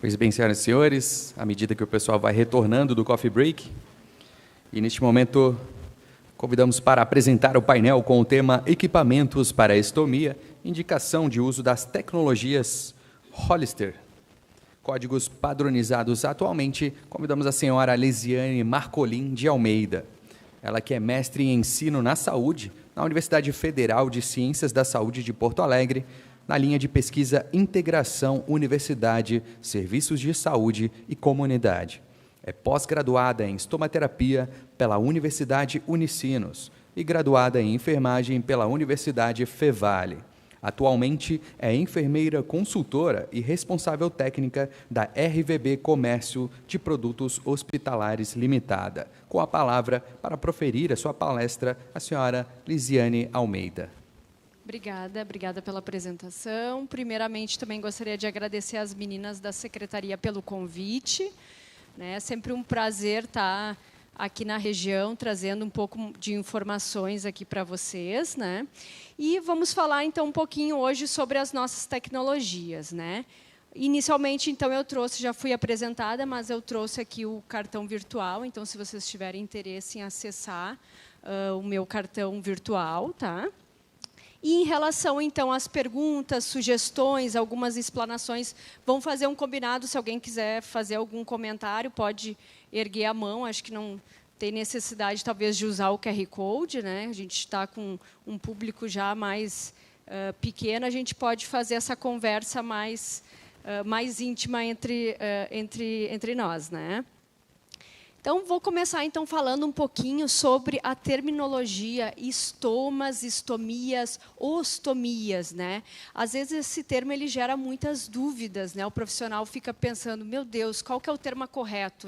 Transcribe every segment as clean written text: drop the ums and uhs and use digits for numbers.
Pois bem, senhoras e senhores, à medida que o pessoal vai retornando do coffee break, e neste momento convidamos para apresentar o painel com o tema Equipamentos para a Estomia, indicação de uso das tecnologias Hollister. Códigos padronizados atualmente, convidamos a senhora Lisiane Marcolin de Almeida. Ela que é mestre em ensino na saúde, na Universidade Federal de Ciências da Saúde de Porto Alegre, na linha de pesquisa Integração Universidade, Serviços de Saúde e Comunidade. É pós-graduada em estomaterapia pela Universidade Unicinos e graduada em enfermagem pela Universidade Fevale. Atualmente é enfermeira consultora e responsável técnica da RVB Comércio de Produtos Hospitalares Limitada. Com a palavra para proferir a sua palestra, a senhora Lisiane Almeida. Obrigada pela apresentação. Primeiramente, também gostaria de agradecer às meninas da Secretaria pelo convite. É sempre um prazer estar aqui na região, trazendo um pouco de informações aqui para vocês. E vamos falar, então, um pouquinho hoje sobre as nossas tecnologias. Inicialmente, então, eu trouxe, já fui apresentada, mas eu trouxe aqui o cartão virtual. Então, se vocês tiverem interesse em acessar o meu cartão virtual, tá? E em relação, então, às perguntas, sugestões, algumas explanações, vamos fazer um combinado. Se alguém quiser fazer algum comentário, pode erguer a mão. Acho que não tem necessidade, talvez, de usar o QR Code. A gente está com um público já mais pequeno, a gente pode fazer essa conversa mais íntima entre nós. Então, vou começar, então, falando um pouquinho sobre a terminologia estomas, estomias, ostomias. Às vezes, esse termo ele gera muitas dúvidas. O profissional fica pensando, meu Deus, qual que é o termo correto?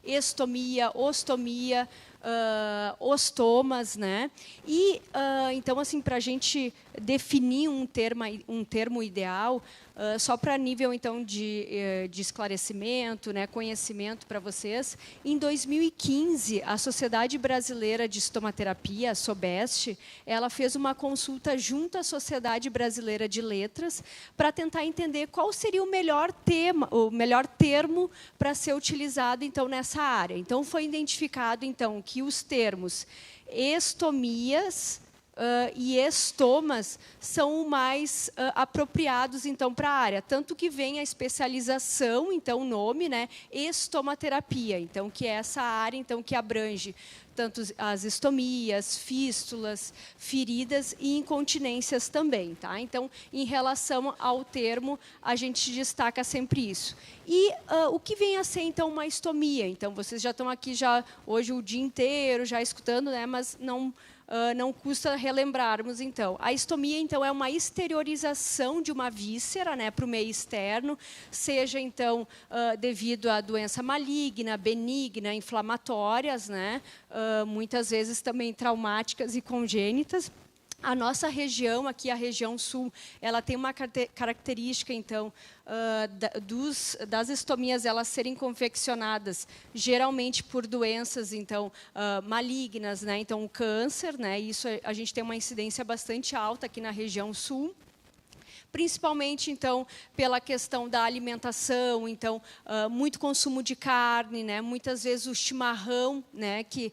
Estomia, ostomia, ostomas. E, então, assim, para a gente definir um termo ideal, só para nível, então, de esclarecimento, conhecimento para vocês, em 2015, a Sociedade Brasileira de Estomaterapia, a SOBEST, ela fez uma consulta junto à Sociedade Brasileira de Letras para tentar entender qual seria o melhor termo para ser utilizado, então, nessa área. Então, foi identificado, então, que os termos estomias e estomas são mais apropriados, então, para a área. Tanto que vem a especialização, então, o nome, estomaterapia, então, que é essa área, então, que abrange tanto as estomias, fístulas, feridas e incontinências também. Tá? Então, em relação ao termo, a gente destaca sempre isso. E o que vem a ser, então, uma estomia? Então, vocês já estão aqui hoje o dia inteiro, já escutando, mas não custa relembrarmos, então. A estomia, então, é uma exteriorização de uma víscera para o meio externo, seja, então, devido à doença maligna, benigna, inflamatórias, muitas vezes também traumáticas e congênitas. A nossa região, aqui a região sul, ela tem uma característica, então, das estomias elas serem confeccionadas geralmente por doenças, então, malignas, então o câncer, isso a gente tem uma incidência bastante alta aqui na região sul. Principalmente, então, pela questão da alimentação, então, muito consumo de carne, muitas vezes o chimarrão, que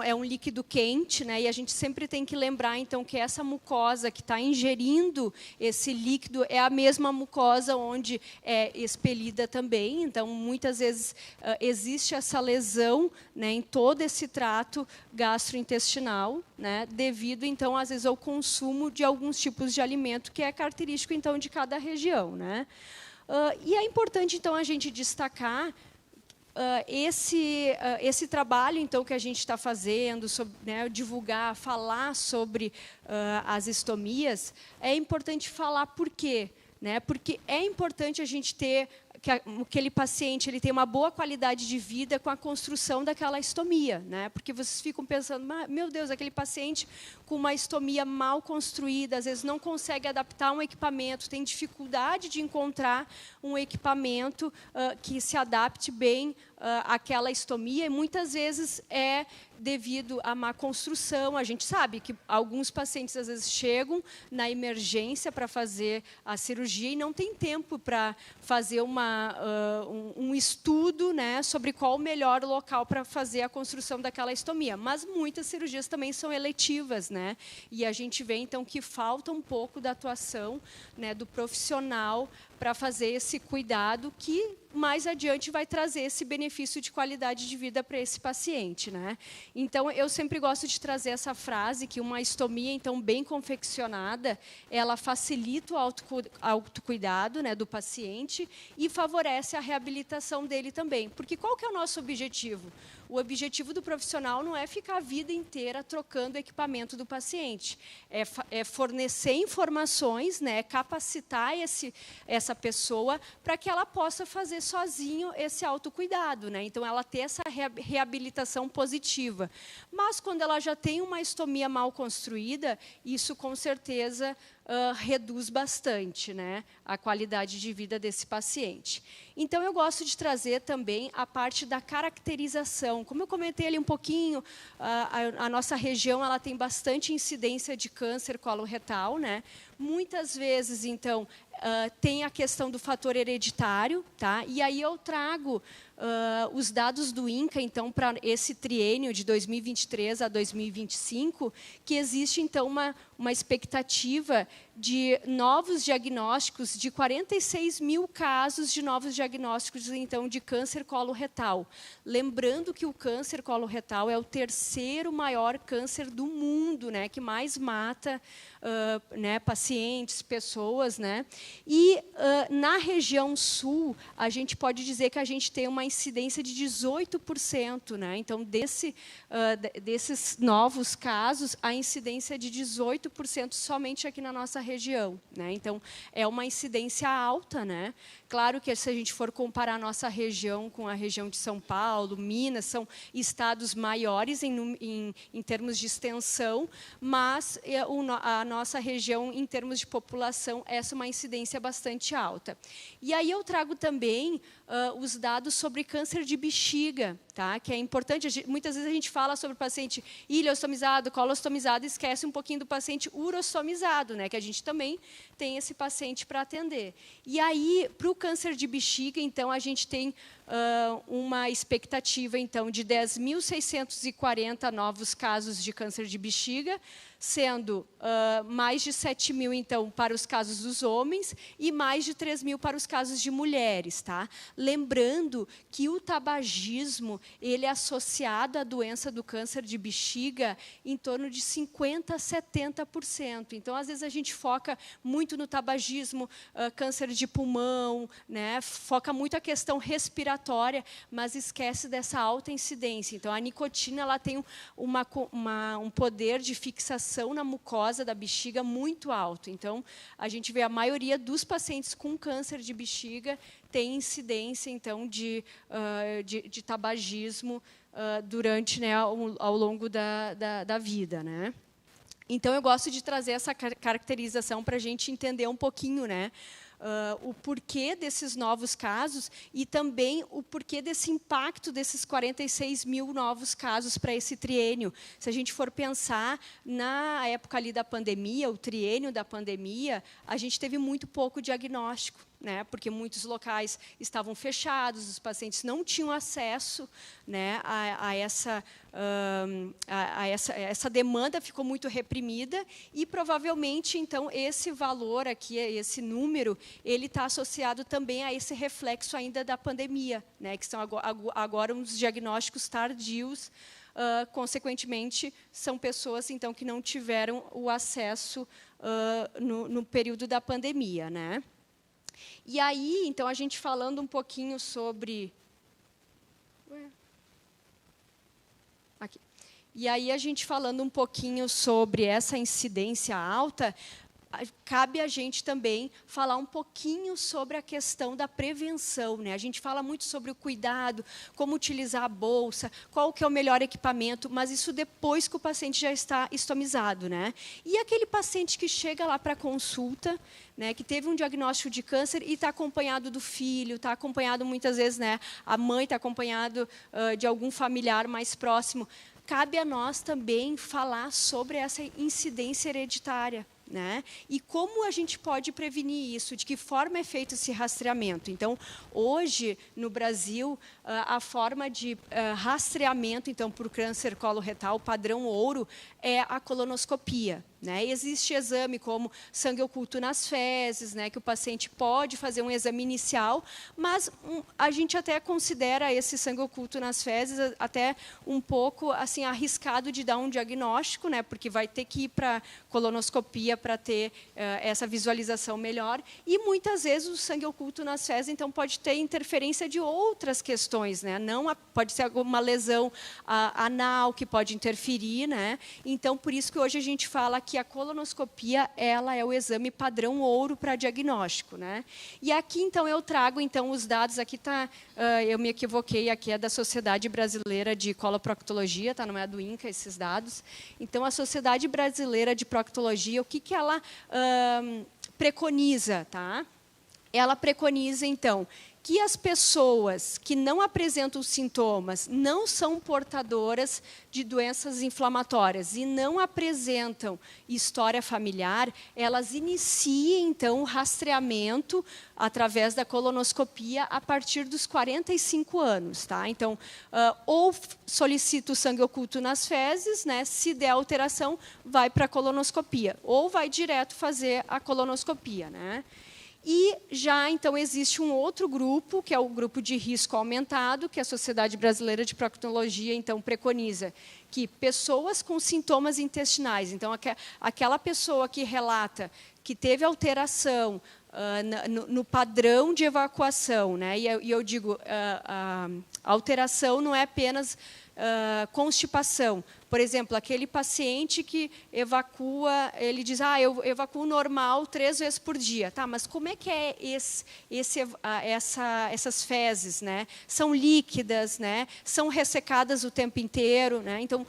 é um líquido quente, e a gente sempre tem que lembrar, então, que essa mucosa que está ingerindo esse líquido é a mesma mucosa onde é expelida também. Então, muitas vezes existe essa lesão em todo esse trato gastrointestinal, devido, então, às vezes, ao consumo de alguns tipos de alimento que é característico, então, de cada região. E é importante, então, a gente destacar esse trabalho, então, que a gente está fazendo, sobre, divulgar, falar sobre as estomias. É importante falar por quê? Porque é importante a gente ter que aquele paciente ele tem uma boa qualidade de vida com a construção daquela estomia. Porque vocês ficam pensando, meu Deus, aquele paciente com uma estomia mal construída, às vezes não consegue adaptar um equipamento, tem dificuldade de encontrar um equipamento que se adapte bem aquela estomia, e muitas vezes é devido à má construção. A gente sabe que alguns pacientes, às vezes, chegam na emergência para fazer a cirurgia e não tem tempo para fazer um estudo, né, sobre qual o melhor local para fazer a construção daquela estomia. Mas muitas cirurgias também são eletivas, né, e a gente vê, então, que falta um pouco da atuação, né, do profissional para fazer esse cuidado que, mais adiante, vai trazer esse benefício de qualidade de vida para esse paciente, né? Então, eu sempre gosto de trazer essa frase, que uma estomia, então, bem confeccionada, ela facilita o autocuidado, né, do paciente e favorece a reabilitação dele também. Porque qual que é o nosso objetivo? O objetivo do profissional não é ficar a vida inteira trocando o equipamento do paciente, é fornecer informações, né, capacitar essa pessoa para que ela possa fazer sozinho esse autocuidado, né? Então, ela ter essa reabilitação positiva. Mas, quando ela já tem uma estomia mal construída, isso, com certeza, reduz bastante, né, a qualidade de vida desse paciente. Então, eu gosto de trazer também a parte da caracterização. Como eu comentei ali um pouquinho, a nossa região ela tem bastante incidência de câncer coloretal, né? Muitas vezes, então, tem a questão do fator hereditário, tá? E aí eu trago os dados do INCA, então, para esse triênio de 2023 a 2025, que existe, então, uma expectativa de novos diagnósticos, de 46 mil casos de novos diagnósticos, então, de câncer coloretal. Lembrando que o câncer coloretal é o terceiro maior câncer do mundo, né, que mais mata né, pacientes, pessoas, né? E na região sul, a gente pode dizer que a gente tem uma incidência de 18%, né? Então, desses novos casos, a incidência é de 18% somente aqui na nossa região, né? Então, é uma incidência alta, né? Claro que, se a gente for comparar a nossa região com a região de São Paulo, Minas, são estados maiores em termos de extensão, mas a nossa região, em termos de população, essa é uma incidência bastante alta. E aí eu trago também os dados sobre câncer de bexiga, tá? Que é importante. Muitas vezes a gente fala sobre o paciente ileostomizado, colostomizado, e esquece um pouquinho do paciente urostomizado, né? Que a gente também tem esse paciente para atender. E aí, para o câncer de bexiga, então, a gente tem uma expectativa, então, de 10.640 novos casos de câncer de bexiga, sendo mais de 7 mil, então, para os casos dos homens e mais de 3 mil para os casos de mulheres, tá? Lembrando que o tabagismo, ele é associado à doença do câncer de bexiga em torno de 50% a 70%. Então, às vezes, a gente foca muito no tabagismo, câncer de pulmão, né? Foca muito a questão respiratória, mas esquece dessa alta incidência. Então, a nicotina ela tem um poder de fixação na mucosa da bexiga muito alto. Então, a gente vê a maioria dos pacientes com câncer de bexiga tem incidência, então, de tabagismo durante, né, ao longo da vida, né? Então, eu gosto de trazer essa caracterização para a gente entender um pouquinho, né, o porquê desses novos casos e também o porquê desse impacto desses 46 mil novos casos para esse triênio. Se a gente for pensar na época ali da pandemia, o triênio da pandemia, a gente teve muito pouco diagnóstico, né, porque muitos locais estavam fechados, os pacientes não tinham acesso, né, a essa demanda ficou muito reprimida e, provavelmente, então, esse valor aqui, esse número, ele está associado também a esse reflexo ainda da pandemia, né, que são agora uns diagnósticos tardios. Consequentemente, são pessoas, então, que não tiveram o acesso no período da pandemia, né? E aí, então, a gente falando um pouquinho sobre... Aqui. E aí, a gente falando um pouquinho sobre essa incidência alta, cabe a gente também falar um pouquinho sobre a questão da prevenção, né? A gente fala muito sobre o cuidado, como utilizar a bolsa, qual que é o melhor equipamento, mas isso depois que o paciente já está estomizado, né? E aquele paciente que chega lá para consulta, né, que teve um diagnóstico de câncer e está acompanhado do filho, está acompanhado muitas vezes, né, a mãe está acompanhado de algum familiar mais próximo. Cabe a nós também falar sobre essa incidência hereditária, né? E como a gente pode prevenir isso, de que forma é feito esse rastreamento. Então, hoje, no Brasil, a forma de rastreamento então, por câncer coloretal, padrão ouro, é a colonoscopia. Né? Existe exame como sangue oculto nas fezes, né, que o paciente pode fazer um exame inicial, mas a gente até considera esse sangue oculto nas fezes até um pouco assim arriscado de dar um diagnóstico, né, porque vai ter que ir para colonoscopia para ter essa visualização melhor. E muitas vezes o sangue oculto nas fezes então pode ter interferência de outras questões, né? Não pode ser alguma lesão anal que pode interferir, né? Então por isso que hoje a gente fala que a colonoscopia ela é o exame padrão ouro para diagnóstico, né? E aqui então eu trago então os dados, aqui tá, eu me equivoquei, aqui é da Sociedade Brasileira de Coloproctologia, tá, não é do INCA esses dados. Então a Sociedade Brasileira de Proctologia, o que ela preconiza, tá? Ela preconiza então que as pessoas que não apresentam sintomas, não são portadoras de doenças inflamatórias e não apresentam história familiar, elas iniciam, então, o rastreamento através da colonoscopia a partir dos 45 anos. Tá? Então, ou solicita o sangue oculto nas fezes, né? Se der alteração, vai para a colonoscopia, ou vai direto fazer a colonoscopia, né? E já, então, existe um outro grupo, que é o grupo de risco aumentado, que a Sociedade Brasileira de Proctologia, então, preconiza que pessoas com sintomas intestinais, então, aquela pessoa que relata que teve alteração no padrão de evacuação, né? E eu digo, a alteração não é apenas constipação. Por exemplo, aquele paciente que evacua, ele diz, eu evacuo normal 3 vezes por dia. Tá, mas como é que é essas fezes? Né? São líquidas, né? São ressecadas o tempo inteiro. Né? Então,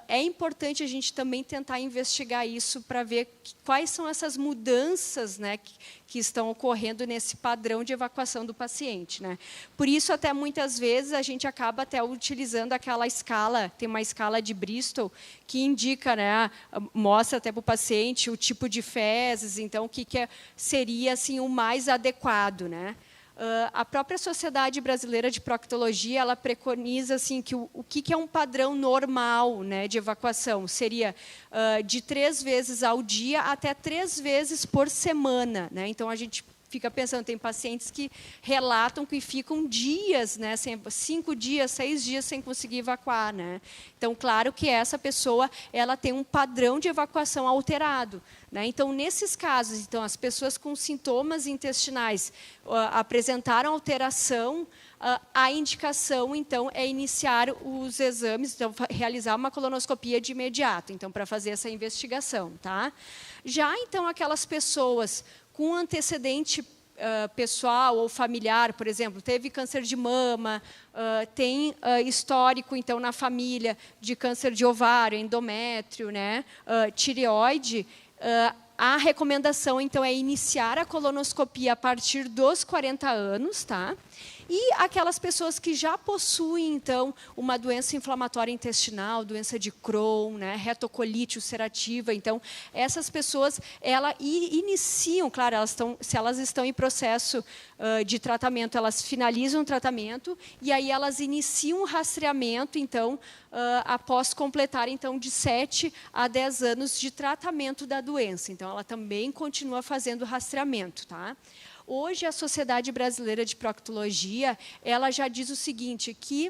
é importante a gente também tentar investigar isso para ver quais são essas mudanças, né, que estão ocorrendo nesse padrão de evacuação do paciente. Né? Por isso, até muitas vezes, a gente acaba até utilizando aquela escala, tem uma escala de Bristol, que indica, né, mostra até para o paciente o tipo de fezes, então, o que seria assim, o mais adequado. Né? A própria Sociedade Brasileira de Proctologia ela preconiza assim, que o que é um padrão normal, né, de evacuação. Seria de 3 vezes ao dia até 3 vezes por semana. Né? Então, a gente fica pensando, tem pacientes que relatam que ficam dias, né, 5 dias, 6 dias sem conseguir evacuar. Né? Então, claro que essa pessoa ela tem um padrão de evacuação alterado. Né? Então, nesses casos, então, as pessoas com sintomas intestinais apresentaram alteração, a indicação, então, é iniciar os exames, então, realizar uma colonoscopia de imediato, então, para fazer essa investigação. Tá? Já, então, aquelas pessoas com antecedente pessoal ou familiar, por exemplo, teve câncer de mama, tem histórico, então, na família de câncer de ovário, endométrio, né, tireoide, a recomendação, então, é iniciar a colonoscopia a partir dos 40 anos, tá? E aquelas pessoas que já possuem, então, uma doença inflamatória intestinal, doença de Crohn, né, retocolite ulcerativa, então, essas pessoas, elas iniciam, claro, se elas estão em processo de tratamento, elas finalizam o tratamento e aí elas iniciam o rastreamento, então, após completar, então, de 7 a 10 anos de tratamento da doença. Então, ela também continua fazendo rastreamento, tá? Hoje, a Sociedade Brasileira de Proctologia ela já diz o seguinte, que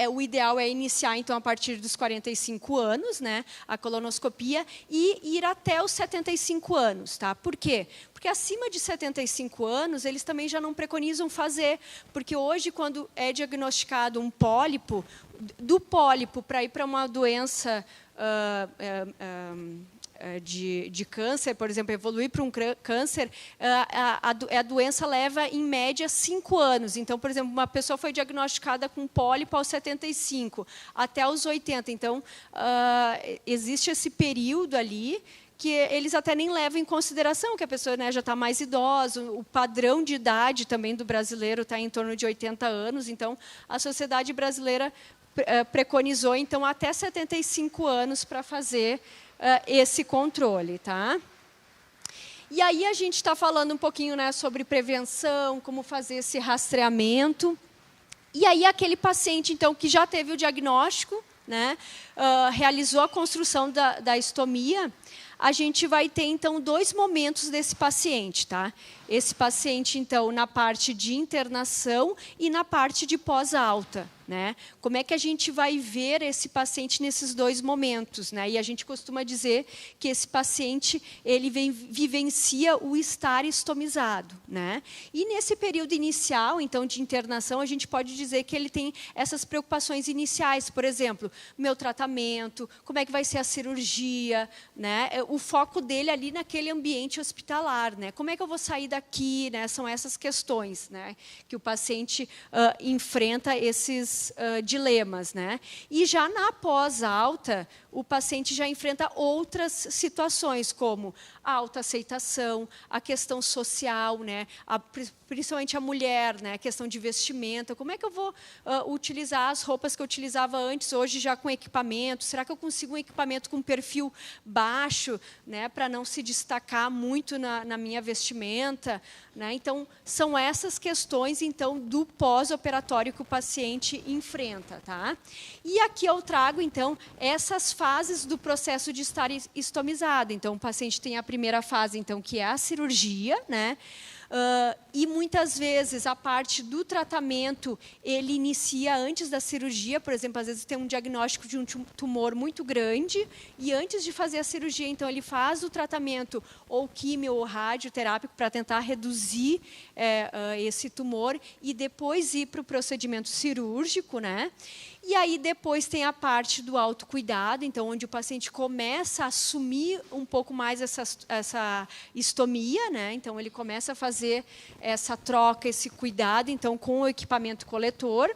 o ideal é iniciar, então, a partir dos 45 anos, né, a colonoscopia, e ir até os 75 anos. Tá? Por quê? Porque acima de 75 anos, eles também já não preconizam fazer, porque hoje, quando é diagnosticado um pólipo, do pólipo para ir para uma doença de câncer, por exemplo, evoluir para um câncer, a doença leva, em média, 5 anos. Então, por exemplo, uma pessoa foi diagnosticada com pólipo aos 75, até os 80. Então, existe esse período ali que eles até nem levam em consideração, que a pessoa, né, já está mais idosa, o padrão de idade também do brasileiro está em torno de 80 anos. Então, a sociedade brasileira preconizou, então, até 75 anos para fazer esse controle, tá? E aí a gente está falando um pouquinho, né, sobre prevenção, como fazer esse rastreamento. E aí aquele paciente, então, que já teve o diagnóstico, né, realizou a construção da estomia, a gente vai ter, então, 2 momentos desse paciente, tá? Esse paciente, então, na parte de internação e na parte de pós-alta, né? Como é que a gente vai ver esse paciente nesses 2 momentos, né? E a gente costuma dizer que esse paciente ele vivencia o estar estomizado, né? E nesse período inicial, então, de internação, a gente pode dizer que ele tem essas preocupações iniciais, por exemplo, meu tratamento, como é que vai ser a cirurgia, né? O foco dele ali naquele ambiente hospitalar, né? Como é que eu vou sair daqui, né? São essas questões, né, que o paciente enfrenta esses dilemas, né? E já na pós-alta, o paciente já enfrenta outras situações, como a autoaceitação, a questão social, né? Principalmente a mulher, né? A questão de vestimenta. Como é que eu vou utilizar as roupas que eu utilizava antes, hoje já com equipamento? Será que eu consigo um equipamento com perfil baixo, né? Para não se destacar muito na minha vestimenta, né? Então, são essas questões, então, do pós-operatório que o paciente enfrenta, tá? E aqui eu trago, então, essas fases do processo de estar estomizado. Então, o paciente tem a primeira fase, então, que é a cirurgia, né? E muitas vezes a parte do tratamento ele inicia antes da cirurgia, por exemplo, às vezes tem um diagnóstico de um tumor muito grande e antes de fazer a cirurgia, então ele faz o tratamento ou químio ou radioterápico para tentar reduzir esse tumor e depois ir para o procedimento cirúrgico, né? E aí depois tem a parte do autocuidado, então onde o paciente começa a assumir um pouco mais essa estomia, né? Então ele começa a fazer essa troca, esse cuidado, então com o equipamento coletor.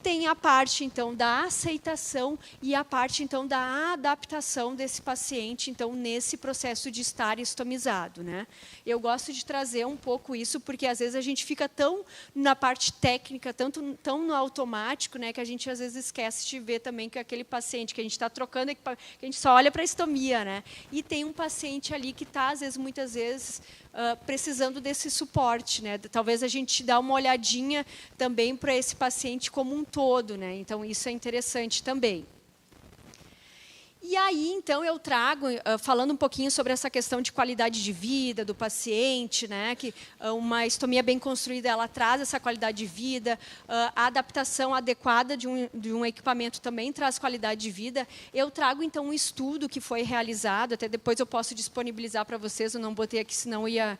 Tem a parte, então, da aceitação e a parte, então, da adaptação desse paciente, então, nesse processo de estar estomizado, né? Eu gosto de trazer um pouco isso, porque, às vezes, a gente fica tão na parte técnica, tão no automático, né, que a gente, às vezes, esquece de ver também que aquele paciente que a gente está trocando, que a gente só olha para a estomia, né? E tem um paciente ali que está, às vezes, muitas vezes, precisando desse suporte, né? Talvez a gente dá uma olhadinha também para esse paciente como um todo, né? Então isso é interessante também. E aí, então, eu trago, falando um pouquinho sobre essa questão de qualidade de vida do paciente, né, que uma estomia bem construída, ela traz essa qualidade de vida, a adaptação adequada de um equipamento também traz qualidade de vida. Eu trago, então, um estudo que foi realizado, até depois eu posso disponibilizar para vocês, eu não botei aqui, senão ia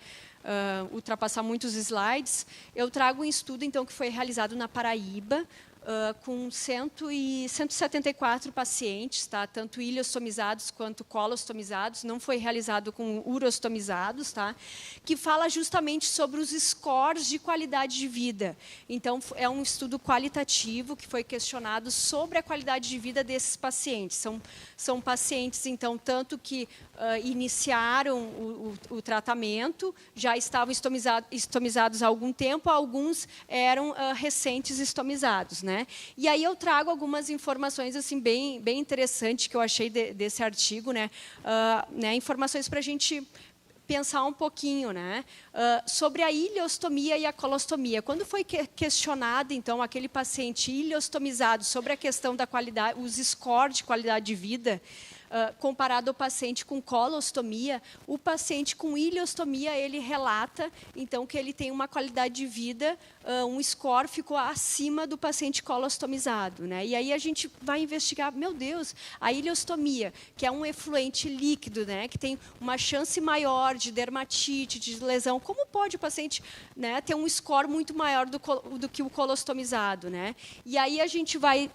ultrapassar muitos slides. Eu trago um estudo, então, que foi realizado na Paraíba, com 174 pacientes, tá? Tanto ileostomizados quanto colostomizados, não foi realizado com urostomizados, tá? Que fala justamente sobre os scores de qualidade de vida. Então, é um estudo qualitativo que foi questionado sobre a qualidade de vida desses pacientes. São pacientes, então, tanto que iniciaram o tratamento, já estavam estomizados há algum tempo, alguns eram recentes estomizados, né? E aí eu trago algumas informações assim bem interessantes que eu achei desse artigo, né? Informações para a gente pensar um pouquinho, né? Sobre a ileostomia e a colostomia. Quando foi questionado, então, aquele paciente ileostomizado sobre a questão da qualidade, os scores de qualidade de vida, comparado ao paciente com colostomia, o paciente com ileostomia, ele relata, então, que ele tem uma qualidade de vida, um score ficou acima do paciente colostomizado, né? E aí a gente vai investigar, meu Deus, a ileostomia, que é um efluente líquido, né, que tem uma chance maior de dermatite, de lesão, como pode o paciente, né, ter um score muito maior do que o colostomizado, né? E aí a gente vai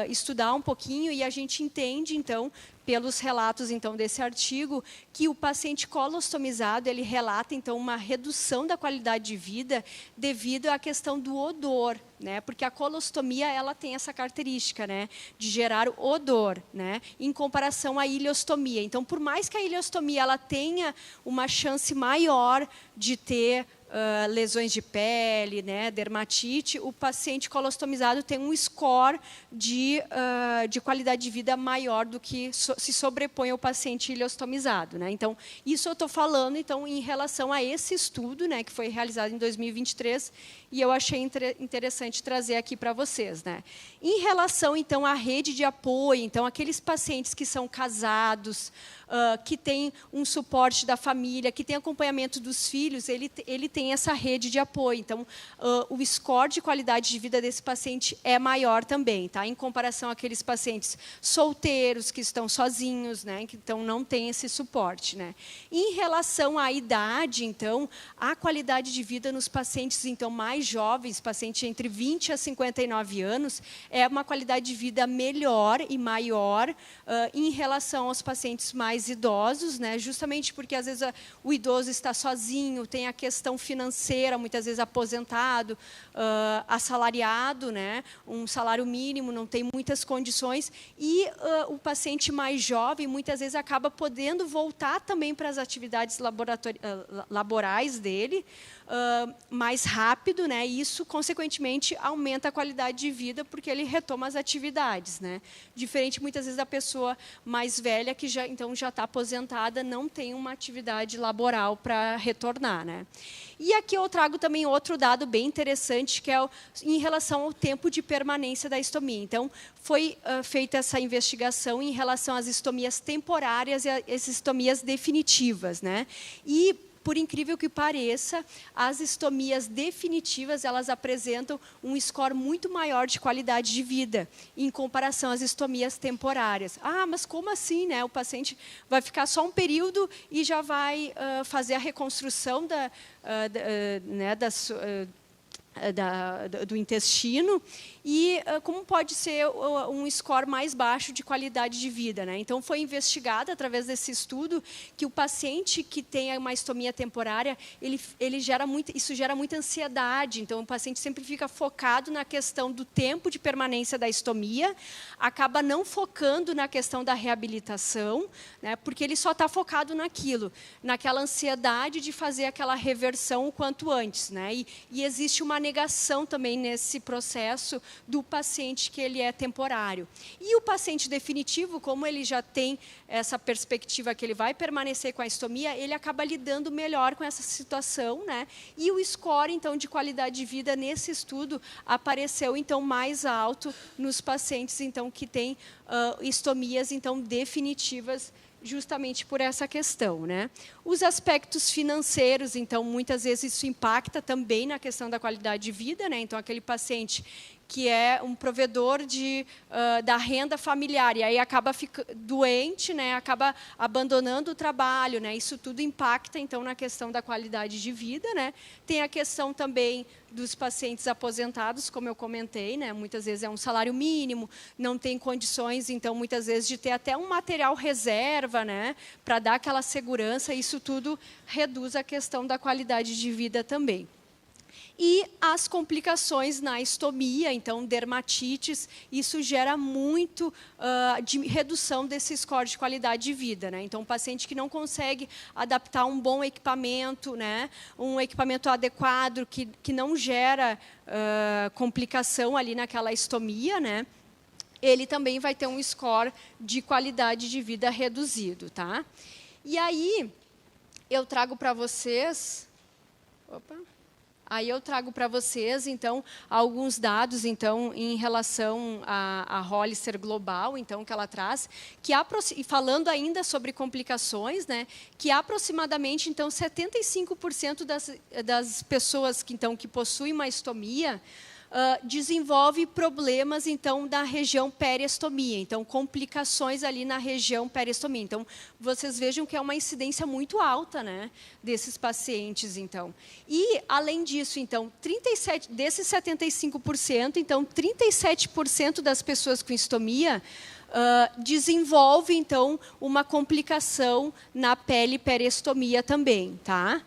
estudar um pouquinho e a gente entende, então, pelos relatos então desse artigo, que o paciente colostomizado ele relata então uma redução da qualidade de vida devido à questão do odor, né? Porque a colostomia ela tem essa característica, né, de gerar odor, né, em comparação à ileostomia. Então, por mais que a ileostomia ela tenha uma chance maior de ter lesões de pele, né, dermatite, o paciente colostomizado tem um score de qualidade de vida maior do que se sobrepõe ao paciente ileostomizado, né? Então, isso eu estou falando então, em relação a esse estudo, né, que foi realizado em 2023, e eu achei interessante trazer aqui para vocês, né? Em relação, então, à rede de apoio, então, aqueles pacientes que são casados, que têm um suporte da família, que têm acompanhamento dos filhos, ele tem essa rede de apoio. Então, o score de qualidade de vida desse paciente é maior também, tá? Em comparação àqueles pacientes solteiros, que estão sozinhos, né? Que então, não têm esse suporte, né? Em relação à idade, então, a qualidade de vida nos pacientes então, mais jovens, pacientes entre 20 a 59 anos, é uma qualidade de vida melhor e maior em relação aos pacientes mais idosos, né? Justamente porque, às vezes, o idoso está sozinho, tem a questão financeira, muitas vezes aposentado, assalariado, né? Um salário mínimo, não tem muitas condições, e o paciente mais jovem, muitas vezes, acaba podendo voltar também para as atividades laborais dele, mais rápido, né? E isso, consequentemente, aumenta a qualidade de vida, porque ele retoma as atividades, né? Diferente, muitas vezes, da pessoa mais velha, que já está aposentada, não tem uma atividade laboral para retornar, né? E aqui eu trago também outro dado bem interessante, que é em relação ao tempo de permanência da estomia. Então, foi feita essa investigação em relação às estomias temporárias e às estomias definitivas, né? E, por incrível que pareça, as estomias definitivas elas apresentam um score muito maior de qualidade de vida em comparação às estomias temporárias. Ah, mas como assim, né? O paciente vai ficar só um período e já vai fazer a reconstrução do intestino, e como pode ser um score mais baixo de qualidade de vida, né? Então, foi investigado, através desse estudo, que o paciente que tem uma estomia temporária, isso gera muita ansiedade. Então, o paciente sempre fica focado na questão do tempo de permanência da estomia, acaba não focando na questão da reabilitação, né? Porque ele só está focado naquela ansiedade de fazer aquela reversão o quanto antes, né? E existe uma negação também nesse processo do paciente que ele é temporário. E o paciente definitivo, como ele já tem essa perspectiva que ele vai permanecer com a estomia, ele acaba lidando melhor com essa situação, né? E o score, então, de qualidade de vida nesse estudo apareceu, então, mais alto nos pacientes, então, que têm estomias, então, definitivas, justamente por essa questão, né? Os aspectos financeiros, então, muitas vezes isso impacta também na questão da qualidade de vida, né? Então, aquele paciente que é um provedor da renda familiar, e aí acaba doente, né? Acaba abandonando o trabalho, né? Isso tudo impacta, então, na questão da qualidade de vida, né? Tem a questão também dos pacientes aposentados, como eu comentei, né? Muitas vezes é um salário mínimo, não tem condições, então, muitas vezes, de ter até um material reserva, né? Para dar aquela segurança, isso tudo reduz a questão da qualidade de vida também. E as complicações na estomia, então, dermatites, isso gera muito de redução desse score de qualidade de vida, né? Então, um paciente que não consegue adaptar um bom equipamento, né? Um equipamento adequado, que não gera complicação ali naquela estomia, né? Ele também vai ter um score de qualidade de vida reduzido, tá? E aí, eu trago para vocês... Opa! Aí eu trago para vocês, então, alguns dados, então, em relação à Hollister Global, então, que ela traz, e falando ainda sobre complicações, né, que aproximadamente, então, 75% das pessoas que possuem uma estomia desenvolve problemas, então, da região periostomia. Então, complicações ali na região periostomia. Então, vocês vejam que é uma incidência muito alta, né, desses pacientes, então. E, além disso, então, desses 75%, então, 37% das pessoas com estomia desenvolve, então, uma complicação na pele periostomia também, tá?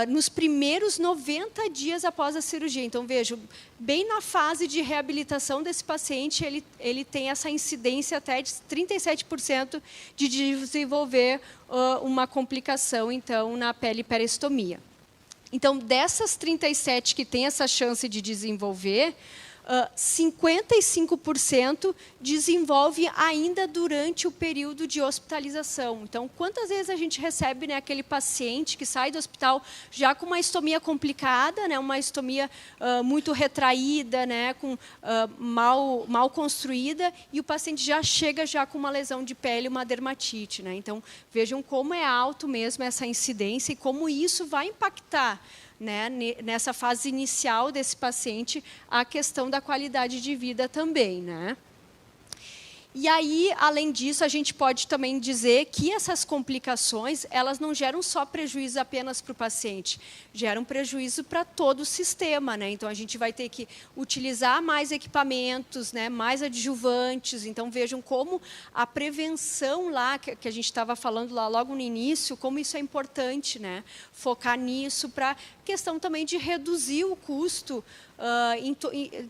Nos primeiros 90 dias após a cirurgia. Então, vejo, bem na fase de reabilitação desse paciente, ele tem essa incidência até de 37% de desenvolver uma complicação, então, na pele periostomia. Então, dessas 37 que tem essa chance de desenvolver, 55% desenvolve ainda durante o período de hospitalização. Então, quantas vezes a gente recebe, né, aquele paciente que sai do hospital já com uma estomia complicada, né, uma estomia muito retraída, né, mal construída, e o paciente já chega já com uma lesão de pele, uma dermatite, né? Então, vejam como é alto mesmo essa incidência e como isso vai impactar, né, nessa fase inicial desse paciente, a questão da qualidade de vida também, né? E aí, além disso, a gente pode também dizer que essas complicações, elas não geram só prejuízo apenas para o paciente, geram prejuízo para todo o sistema, né? Então, a gente vai ter que utilizar mais equipamentos, né, mais adjuvantes. Então, vejam como a prevenção lá, que a gente estava falando lá logo no início, como isso é importante, né? Focar nisso para questão também de reduzir o custo em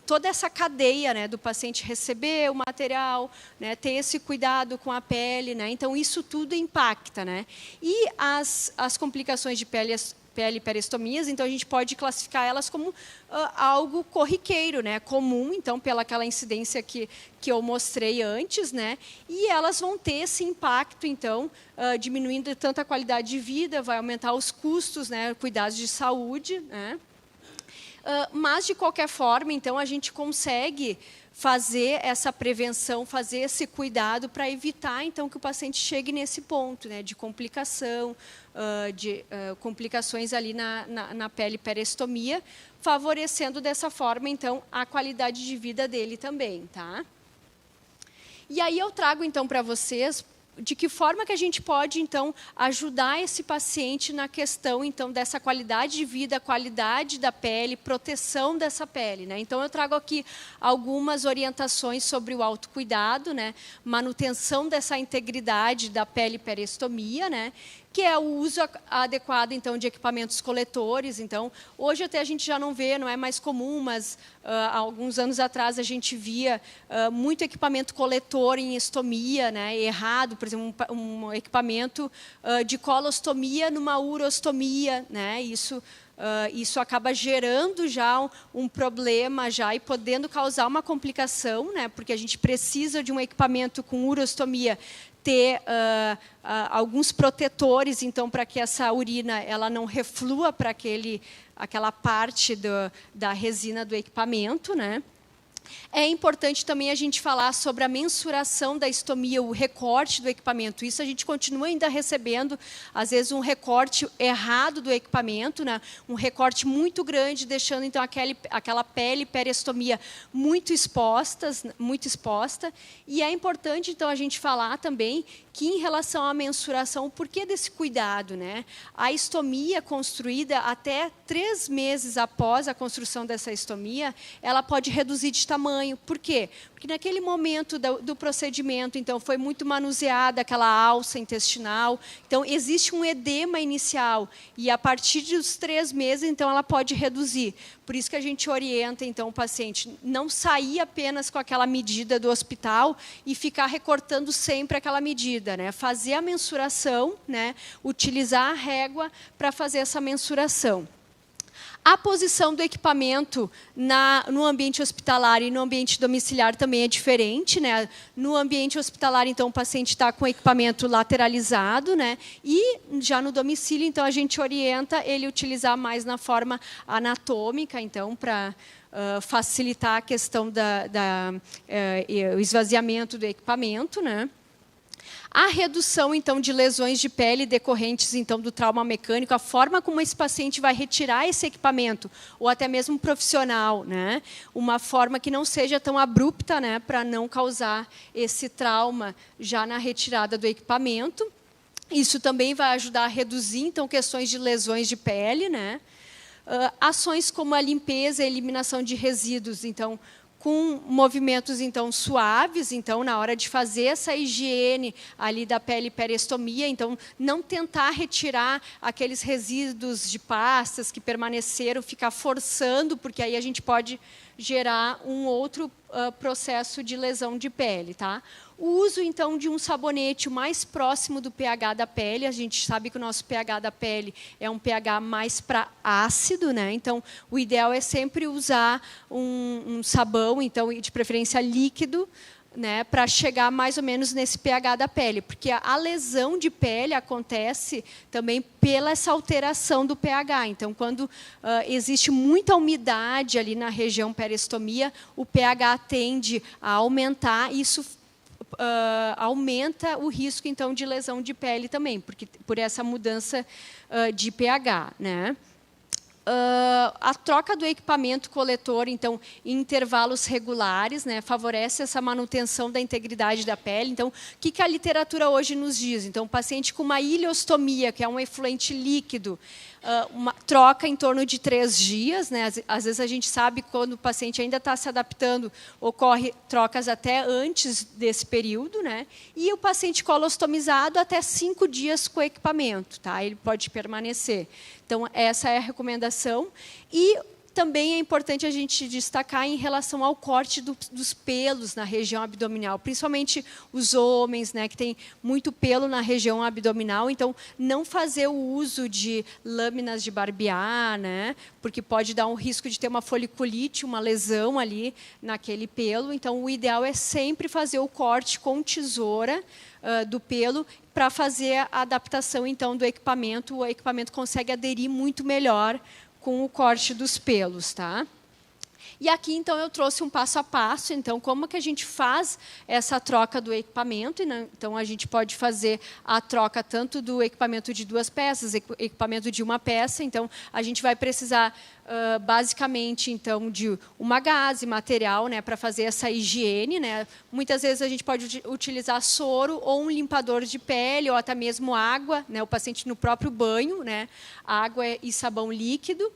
toda essa cadeia, né, do paciente receber o material, né, ter esse cuidado com a pele, né? Então, isso tudo impacta, né? E as complicações de pele periostomias, então a gente pode classificar elas como algo corriqueiro, né, comum, então pelaquela incidência que eu mostrei antes, né? E elas vão ter esse impacto, então, diminuindo tanto a qualidade de vida, vai aumentar os custos, né, cuidados de saúde, né? Mas, de qualquer forma, então, a gente consegue fazer essa prevenção, fazer esse cuidado para evitar, então, que o paciente chegue nesse ponto, né, de complicação, de complicações ali na pele periostomia, favorecendo dessa forma, então, a qualidade de vida dele também, tá? E aí eu trago, então, para vocês de que forma que a gente pode, então, ajudar esse paciente na questão, então, dessa qualidade de vida, qualidade da pele, proteção dessa pele, né? Então, eu trago aqui algumas orientações sobre o autocuidado, né? Manutenção dessa integridade da pele periostomia, né? Que é o uso adequado, então, de equipamentos coletores. Então, hoje até a gente já não vê, não é mais comum, mas há alguns anos atrás a gente via muito equipamento coletor em estomia, né, errado, por exemplo, um equipamento de colostomia numa urostomia, né, isso acaba gerando já um problema já e podendo causar uma complicação, né, porque a gente precisa de um equipamento com urostomia ter alguns protetores, então, para que essa urina ela não reflua para aquela parte da resina do equipamento, né? É importante também a gente falar sobre a mensuração da estomia, o recorte do equipamento. Isso a gente continua ainda recebendo, às vezes, um recorte errado do equipamento, né? Um recorte muito grande, deixando então aquela pele periostomia muito exposta. E é importante, então, a gente falar também que, em relação à mensuração, o porquê desse cuidado, né? A estomia construída até 3 meses após a construção dessa estomia, ela pode reduzir de tamanho. Por quê? Porque naquele momento do procedimento, então, foi muito manuseada aquela alça intestinal, então, existe um edema inicial, e a partir dos 3 meses, então, ela pode reduzir. Por isso que a gente orienta, então, o paciente não sair apenas com aquela medida do hospital e ficar recortando sempre aquela medida, né? Fazer a mensuração, né? Utilizar a régua para fazer essa mensuração. A posição do equipamento no ambiente hospitalar e no ambiente domiciliar também é diferente, né? No ambiente hospitalar, então, o paciente está com o equipamento lateralizado, né? E já no domicílio, então, a gente orienta ele utilizar mais na forma anatômica, então, para facilitar a questão o esvaziamento do equipamento, né? A redução, então, de lesões de pele decorrentes, então, do trauma mecânico, a forma como esse paciente vai retirar esse equipamento, ou até mesmo profissional, né? Uma forma que não seja tão abrupta, né, para não causar esse trauma já na retirada do equipamento. Isso também vai ajudar a reduzir, então, questões de lesões de pele, né? Ações como a limpeza e eliminação de resíduos, então, com movimentos então suaves, então na hora de fazer essa higiene ali da pele peristomia, então não tentar retirar aqueles resíduos de pastas que permaneceram, ficar forçando, porque aí a gente pode gerar um outro processo de lesão de pele, tá? O uso, então, de um sabonete o mais próximo do pH da pele. A gente sabe que o nosso pH da pele é um pH mais para ácido, né? Então, o ideal é sempre usar um sabão, então, de preferência líquido, né, para chegar mais ou menos nesse pH da pele, porque a lesão de pele acontece também pela essa alteração do pH. Então, quando existe muita umidade ali na região peristomia, o pH tende a aumentar, e isso aumenta o risco, então, de lesão de pele também, porque por essa mudança de pH, né? A troca do equipamento coletor, então, em intervalos regulares, né, favorece essa manutenção da integridade da pele. Então, o que a literatura hoje nos diz? Então, o paciente com uma ileostomia, que é um efluente líquido, uma troca em torno de 3 dias. Né? Às vezes, a gente sabe que quando o paciente ainda está se adaptando, ocorre trocas até antes desse período. Né? E o paciente colostomizado, até 5 dias com o equipamento. Tá? Ele pode permanecer. Então, essa é a recomendação. E também é importante a gente destacar em relação ao corte dos pelos na região abdominal, principalmente os homens, né, que tem muito pelo na região abdominal. Então, não fazer o uso de lâminas de barbear, né, porque pode dar um risco de ter uma foliculite, uma lesão ali naquele pelo. Então, o ideal é sempre fazer o corte com tesoura do pelo, para fazer a adaptação, então, do equipamento. O equipamento consegue aderir muito melhor com o corte dos pelos, tá? E aqui, então, eu trouxe um passo a passo. Então, como que a gente faz essa troca do equipamento? Então, a gente pode fazer a troca tanto do equipamento de 2 peças, equipamento de 1 peça. Então, a gente vai precisar, basicamente, então, de uma gaze, material, né, para fazer essa higiene. Né? Muitas vezes, a gente pode utilizar soro ou um limpador de pele, ou até mesmo água, né, o paciente no próprio banho, né, água e sabão líquido.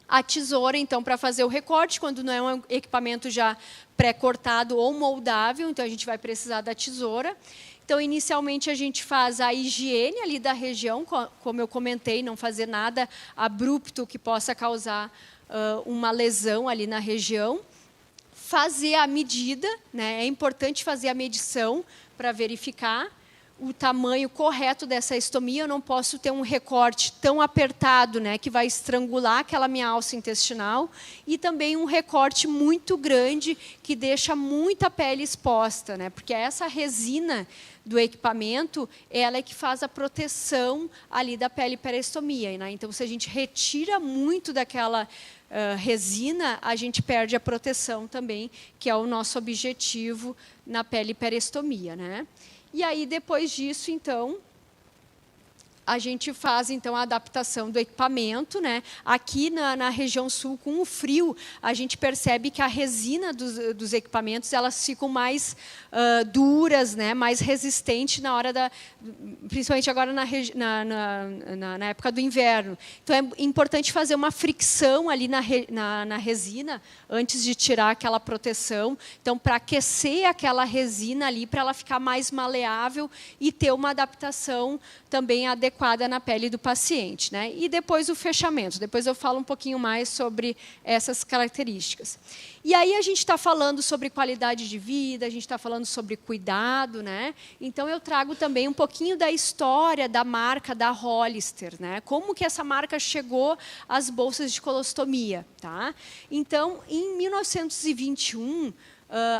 A tesoura, então, para fazer o recorte, quando não é um equipamento já pré-cortado ou moldável, então a gente vai precisar da tesoura. Então, inicialmente, a gente faz a higiene ali da região, como eu comentei, não fazer nada abrupto que possa causar uma lesão ali na região. Fazer a medida, né? É importante fazer a medição para verificar o tamanho correto dessa estomia. Eu não posso ter um recorte tão apertado, né, que vai estrangular aquela minha alça intestinal, e também um recorte muito grande que deixa muita pele exposta, né, porque essa resina do equipamento, ela é que faz a proteção ali da pele peristomia. Né? Então, se a gente retira muito daquela resina, a gente perde a proteção também, que é o nosso objetivo na pele peristomia, né? E aí, depois disso, então, a gente faz, então, a adaptação do equipamento. Né? Aqui na região sul, com o frio, a gente percebe que a resina dos equipamentos, elas ficam mais duras, né? Mais resistentes na hora principalmente agora na época do inverno. Então, é importante fazer uma fricção ali na resina antes de tirar aquela proteção. Então, para aquecer aquela resina ali, para ela ficar mais maleável e ter uma adaptação também adequada na pele do paciente. Né? E depois o fechamento. Depois eu falo um pouquinho mais sobre essas características. E aí a gente está falando sobre qualidade de vida, a gente está falando sobre cuidado. Né? Então, eu trago também um pouquinho da história da marca da Hollister. Né? Como que essa marca chegou às bolsas de colostomia. Tá? Então, em 1921,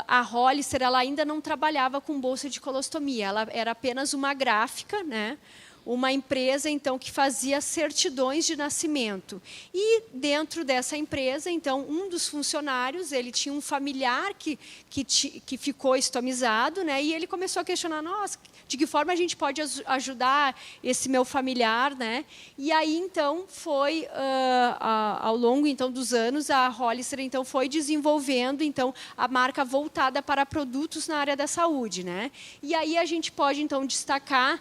a Hollister, ela ainda não trabalhava com bolsa de colostomia. Ela era apenas uma gráfica, né? uma empresa então que fazia certidões de nascimento. E dentro dessa empresa, então, um dos funcionários, ele tinha um familiar que ficou estomizado, né? E ele começou a questionar: nossa, de que forma a gente pode ajudar esse meu familiar, né? E aí então foi ao longo então dos anos, a Hollister então foi desenvolvendo então a marca voltada para produtos na área da saúde, né? E aí a gente pode então destacar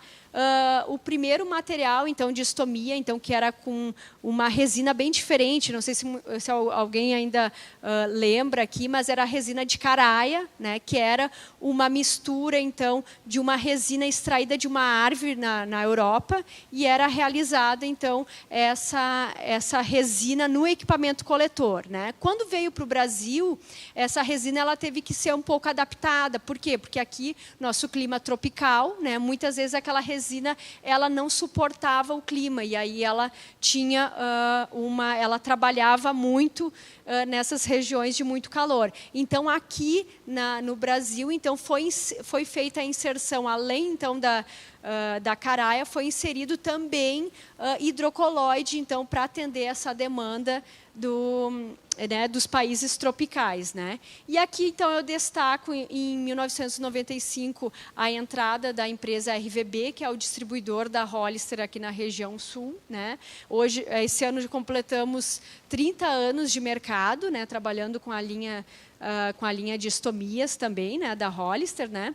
o primeiro material então de estomia, então que era com uma resina bem diferente, não sei se alguém ainda lembra aqui, mas era a resina de caraia, né, que era uma mistura então de uma resina extraída de uma árvore na Europa, e era realizada então essa resina no equipamento coletor, né? Quando veio para o Brasil, essa resina ela teve que ser um pouco adaptada. Por quê? Porque aqui nosso clima tropical, né, muitas vezes aquela resina ela não suportava o clima, e aí ela tinha ela trabalhava muito nessas regiões de muito calor. Então aqui no Brasil então foi feita a inserção, além então da caraia, foi inserido também hidrocoloide, então para atender essa demanda dos países tropicais, né? E aqui então eu destaco em 1995 a entrada da empresa RVB, que é o distribuidor da Hollister aqui na região sul, né? Hoje, esse ano completamos 30 anos de mercado, né? Trabalhando com a linha de estomias também, né? Da Hollister, né?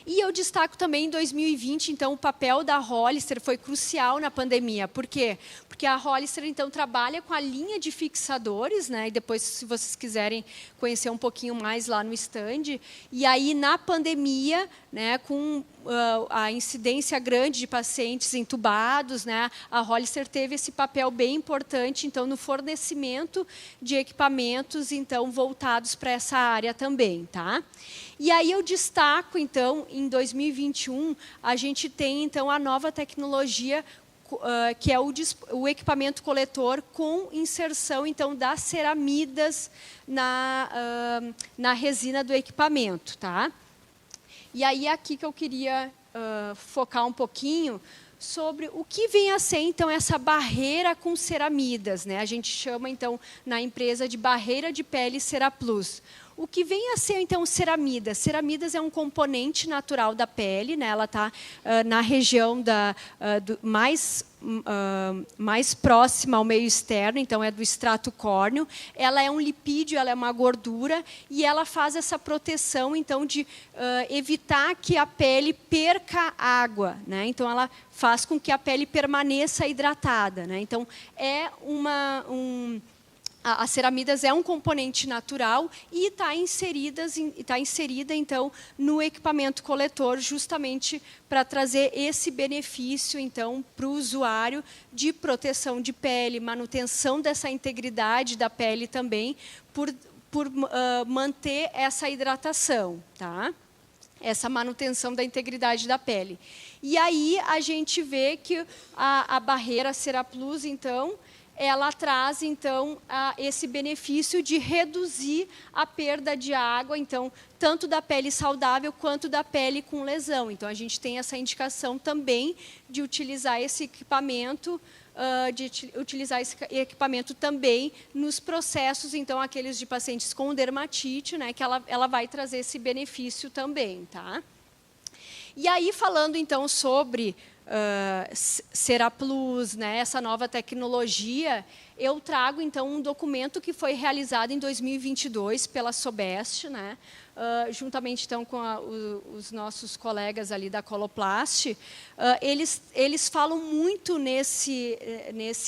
E eu destaco também em 2020, então, o papel da Hollister foi crucial na pandemia. Por quê? Porque a Hollister, então, trabalha com a linha de fixadores, né? E depois, se vocês quiserem conhecer um pouquinho mais lá no stand. E aí, na pandemia, né, com a incidência grande de pacientes entubados, né, a Hollister teve esse papel bem importante, então, no fornecimento de equipamentos, então, voltados para essa área também, tá? E aí eu destaco, então, em 2021, a gente tem, então, a nova tecnologia, que é o equipamento coletor com inserção, então, das ceramidas na resina do equipamento, tá? E aí aqui que eu queria focar um pouquinho sobre o que vem a ser, então, essa barreira com ceramidas, né? A gente chama, então, na empresa de barreira de pele Ceraplus. O que vem a ser, então, ceramidas? Ceramidas é um componente natural da pele, né? Ela está na região mais próxima ao meio externo, então é do extrato córneo. Ela é um lipídio, ela é uma gordura, e ela faz essa proteção, então, de evitar que a pele perca água, né? Então, ela faz com que a pele permaneça hidratada, né? Então, a ceramidas é um componente natural e está inserida, então, no equipamento coletor, justamente para trazer esse benefício, então, para o usuário de proteção de pele, manutenção dessa integridade da pele também, por manter essa hidratação, tá? Essa manutenção da integridade da pele. E aí a gente vê que a barreira Ceraplus, então, ela traz, então, esse benefício de reduzir a perda de água, então, tanto da pele saudável quanto da pele com lesão. Então, a gente tem essa indicação também de utilizar esse equipamento, também nos processos, então, aqueles de pacientes com dermatite, né, que ela vai trazer esse benefício também, tá? E aí, falando, então, sobre Ceraplus, né, essa nova tecnologia, eu trago, então, um documento que foi realizado em 2022 pela Sobest, né, juntamente, então, com os nossos colegas ali da Coloplast. Eles falam muito nesse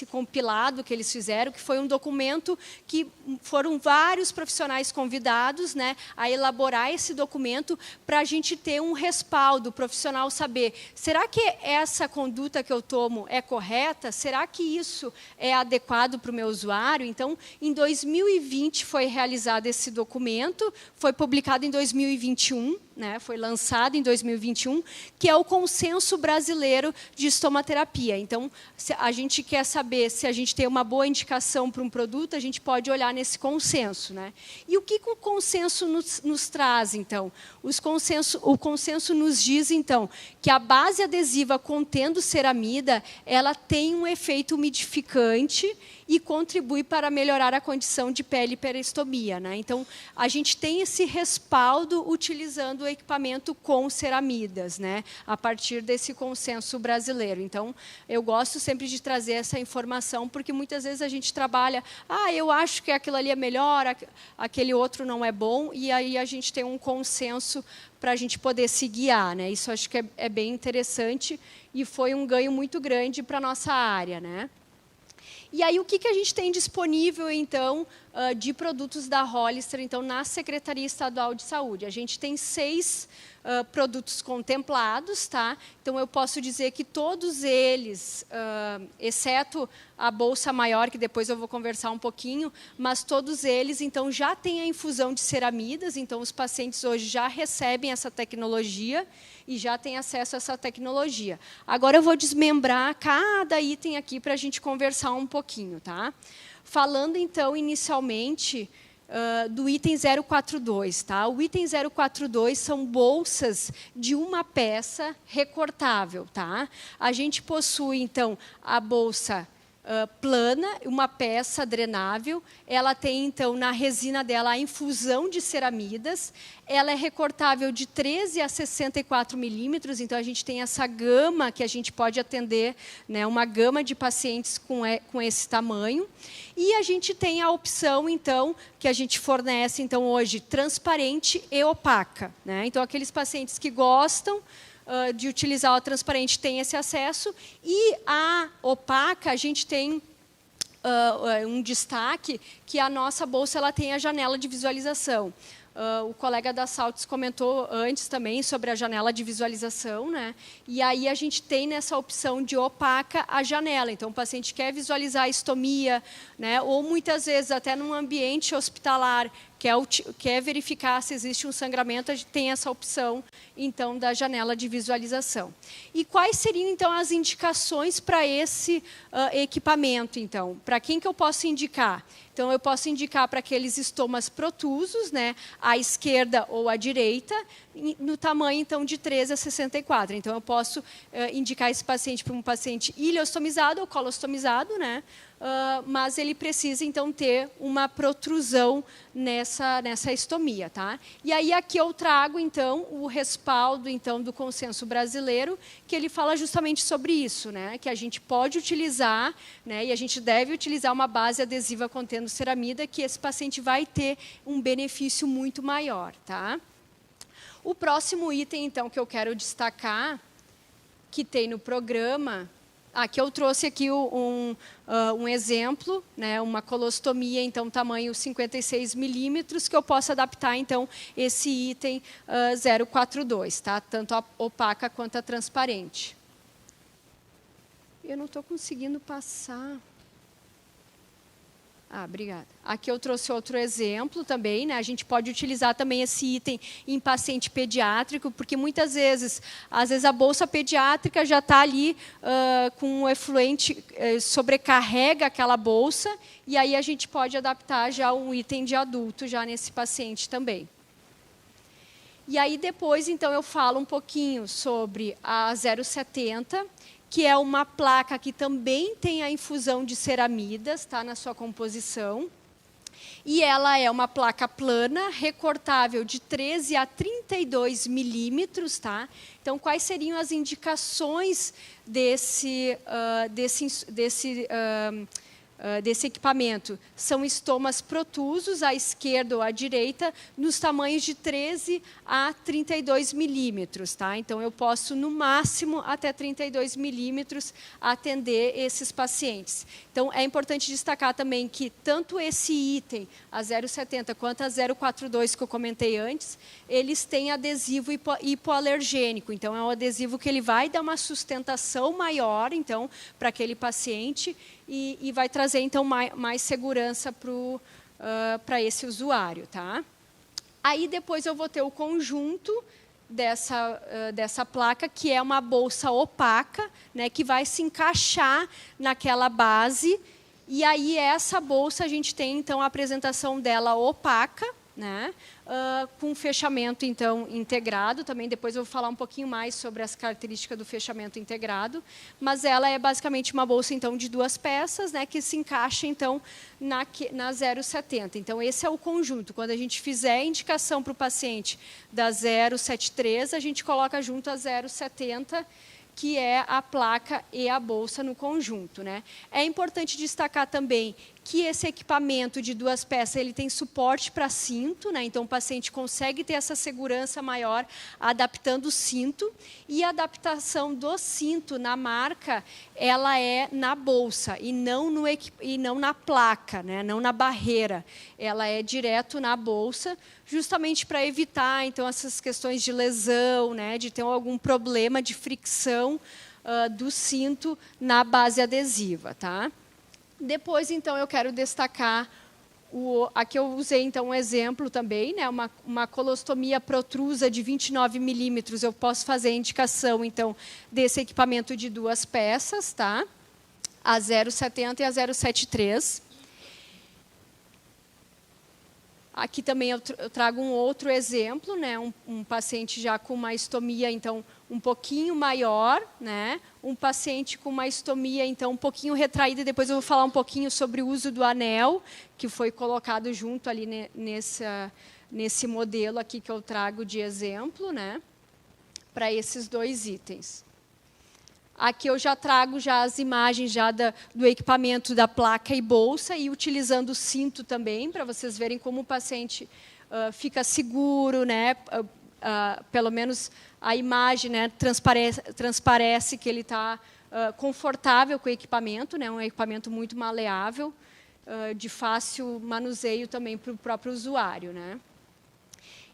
compilado que eles fizeram, que foi um documento que foram vários profissionais convidados, né, a elaborar esse documento para a gente ter um respaldo, o profissional saber, será que essa conduta que eu tomo é correta? Será que isso é adequado para o meu usuário? Então, em 2020 foi realizado esse documento, foi publicado em 2021, né, foi lançado em 2021, que é o Consenso Brasileiro de Estomaterapia. Então, se a gente quer saber se a gente tem uma boa indicação para um produto, a gente pode olhar nesse consenso, né? E o que o consenso nos traz, então? O consenso nos diz, então, que a base adesiva contendo ceramida, ela tem um efeito umidificante e contribui para melhorar a condição de pele e peristomia, né? Então, a gente tem esse respaldo utilizando o equipamento com ceramidas, né? A partir desse consenso brasileiro. Então, eu gosto sempre de trazer essa informação, porque muitas vezes a gente trabalha, eu acho que aquilo ali é melhor, aquele outro não é bom, e aí a gente tem um consenso para a gente poder se guiar, né? Isso acho que é bem interessante e foi um ganho muito grande para a nossa área, né? E aí, o que a gente tem disponível, então, de produtos da Hollister, então, na Secretaria Estadual de Saúde? A gente tem 6 produtos contemplados, tá? Então, eu posso dizer que todos eles, exceto a bolsa maior, que depois eu vou conversar um pouquinho, mas todos eles, então, já têm a infusão de ceramidas, então, os pacientes hoje já recebem essa tecnologia e já têm acesso a essa tecnologia. Agora, eu vou desmembrar cada item aqui para a gente conversar um pouquinho, tá? Falando, então, inicialmente, do item 042. Tá? O item 042 são bolsas de uma peça recortável. Tá? A gente possui, então, a bolsa plana, uma peça drenável. Ela tem, então, na resina dela, a infusão de ceramidas. Ela é recortável de 13 a 64 milímetros, então a gente tem essa gama que a gente pode atender, né, uma gama de pacientes com esse tamanho. E a gente tem a opção, então, que a gente fornece, então, hoje, transparente e opaca. Né? Então, aqueles pacientes que gostam de utilizar a transparente têm esse acesso, e a opaca, a gente tem um destaque, que a nossa bolsa ela tem a janela de visualização. O colega da Saltes comentou antes também sobre a janela de visualização, né? E aí a gente tem nessa opção de opaca a janela. Então, o paciente quer visualizar a estomia, né? Ou muitas vezes até num ambiente hospitalar, quer verificar se existe um sangramento, a gente tem essa opção, então, da janela de visualização. E quais seriam, então, as indicações para esse equipamento, então? Para quem que eu posso indicar? Então, eu posso indicar para aqueles estomas protusos, né, à esquerda ou à direita, no tamanho, então, de 13 a 64. Então, eu posso indicar esse paciente para um paciente ileostomizado ou colostomizado, né? Mas ele precisa, então, ter uma protrusão nessa estomia. Tá? E aí, aqui eu trago, então, o respaldo, então, do consenso brasileiro, que ele fala justamente sobre isso, né? Que a gente pode utilizar, né, e a gente deve utilizar uma base adesiva contendo ceramida, que esse paciente vai ter um benefício muito maior. Tá? O próximo item, então, que eu quero destacar, que tem no programa... Aqui eu trouxe aqui um exemplo, né, uma colostomia, então, tamanho 56 milímetros, que eu posso adaptar, então, esse item 042, tá? Tanto a opaca quanto a transparente. Eu não estou conseguindo passar... obrigada. Aqui eu trouxe outro exemplo também, né? A gente pode utilizar também esse item em paciente pediátrico, porque muitas vezes, às vezes a bolsa pediátrica já está ali com um efluente, sobrecarrega aquela bolsa, e aí a gente pode adaptar já um item de adulto já nesse paciente também. E aí depois, então, eu falo um pouquinho sobre a 070, que é uma placa que também tem a infusão de ceramidas, tá, na sua composição. E ela é uma placa plana, recortável de 13 a 32 milímetros. Tá? Então, quais seriam as indicações desse equipamento? São estomas protusos, à esquerda ou à direita, nos tamanhos de 13 a 32 milímetros. Tá? Então, eu posso, no máximo, até 32 milímetros, atender esses pacientes. Então, é importante destacar também que tanto esse item, a 070, quanto a 042, que eu comentei antes, eles têm adesivo hipoalergênico. Então, é um adesivo que ele vai dar uma sustentação maior, então, para aquele paciente, e vai trazer, então, mais segurança para esse usuário. Tá? Aí, depois, eu vou ter o conjunto dessa placa, que é uma bolsa opaca, né, que vai se encaixar naquela base. E aí, essa bolsa, a gente tem, então, a apresentação dela opaca, né, com fechamento, então, integrado. Também depois eu vou falar um pouquinho mais sobre as características do fechamento integrado. Mas ela é basicamente uma bolsa, então, de 2 peças, né, que se encaixa, então, na 0,70. Então, esse é o conjunto. Quando a gente fizer a indicação para o paciente da 0,73, a gente coloca junto a 0,70, que é a placa e a bolsa no conjunto, né? É importante destacar também que esse equipamento de 2 peças ele tem suporte para cinto, né? Então o paciente consegue ter essa segurança maior adaptando o cinto, e a adaptação do cinto na marca ela é na bolsa e não na placa, né? Não na barreira. Ela é direto na bolsa, justamente para evitar então essas questões de lesão, né? De ter algum problema de fricção do cinto na base adesiva, tá? Depois, então, eu quero destacar, aqui eu usei, então, um exemplo também, né, uma colostomia protrusa de 29 milímetros. Eu posso fazer a indicação, então, desse equipamento de 2 peças, tá? A 0,70 e a 0,73. Aqui também eu trago um outro exemplo, né, um paciente já com uma estomia, então, um pouquinho maior, né, um paciente com uma estomia, então, um pouquinho retraída. Depois eu vou falar um pouquinho sobre o uso do anel, que foi colocado junto ali nesse modelo aqui que eu trago de exemplo, né, para esses 2 itens. Aqui eu já trago as imagens do equipamento da placa e bolsa, e utilizando o cinto também, para vocês verem como o paciente fica seguro, né? Pelo menos a imagem, né, transparece que ele está confortável com o equipamento, né? Um equipamento muito maleável, de fácil manuseio também para o próprio usuário, né?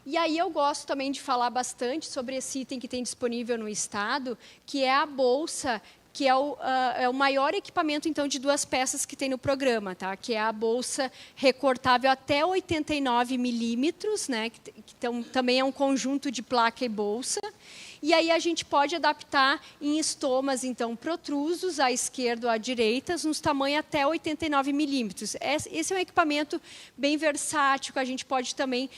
E aí eu gosto também de falar bastante sobre esse item que tem disponível no estado, que é a bolsa, que é o maior equipamento, então, de 2 peças que tem no programa, tá? Que é a bolsa recortável até 89 milímetros, né? Então, também é um conjunto de placa e bolsa. E aí a gente pode adaptar em estomas, então, protrusos, à esquerda ou à direita, nos tamanhos até 89 milímetros. Esse é um equipamento bem versátil, que a gente pode também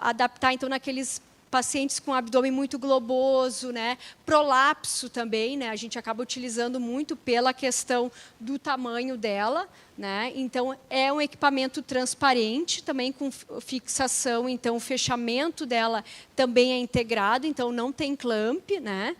adaptar, então, naqueles pacientes com abdômen muito globoso, né? Prolapso também, né? A gente acaba utilizando muito pela questão do tamanho dela, né? Então, é um equipamento transparente, também com fixação, então o fechamento dela também é integrado, então não tem clamp, né?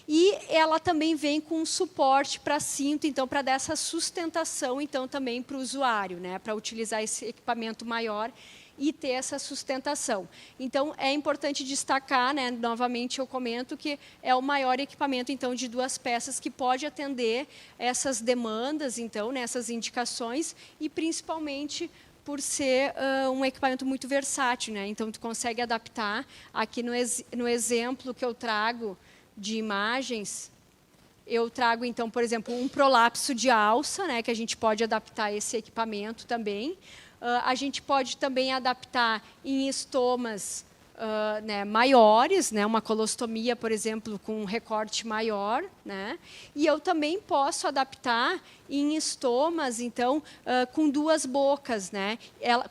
E ela também vem com suporte para cinto, então para dar essa sustentação, então também para o usuário, né? Para utilizar esse equipamento maior e ter essa sustentação. Então, é importante destacar, né, novamente eu comento, que é o maior equipamento, então, de 2 peças que pode atender essas demandas, então, nessas indicações, e principalmente por ser um equipamento muito versátil, né? Então, tu consegue adaptar. Aqui no exemplo que eu trago de imagens, eu trago, então, por exemplo, um prolapso de alça, né, que a gente pode adaptar esse equipamento também. A gente pode também adaptar em estomas né, maiores, né, uma colostomia, por exemplo, com um recorte maior, né? E eu também posso adaptar em estomas, então, com 2 bocas, né?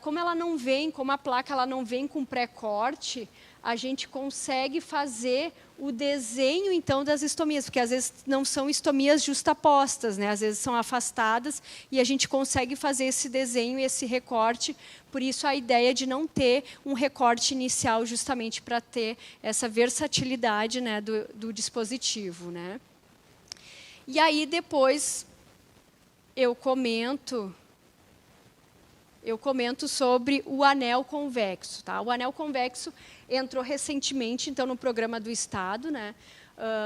Como a placa ela não vem com pré-corte, a gente consegue fazer o desenho, então, das estomias, porque às vezes não são estomias justapostas, né? Às vezes são afastadas, e a gente consegue fazer esse desenho e esse recorte. Por isso, a ideia de não ter um recorte inicial, justamente para ter essa versatilidade, né, do dispositivo, né? E aí, depois, eu comento sobre o anel convexo, tá? O anel convexo entrou recentemente, então, no programa do Estado, né?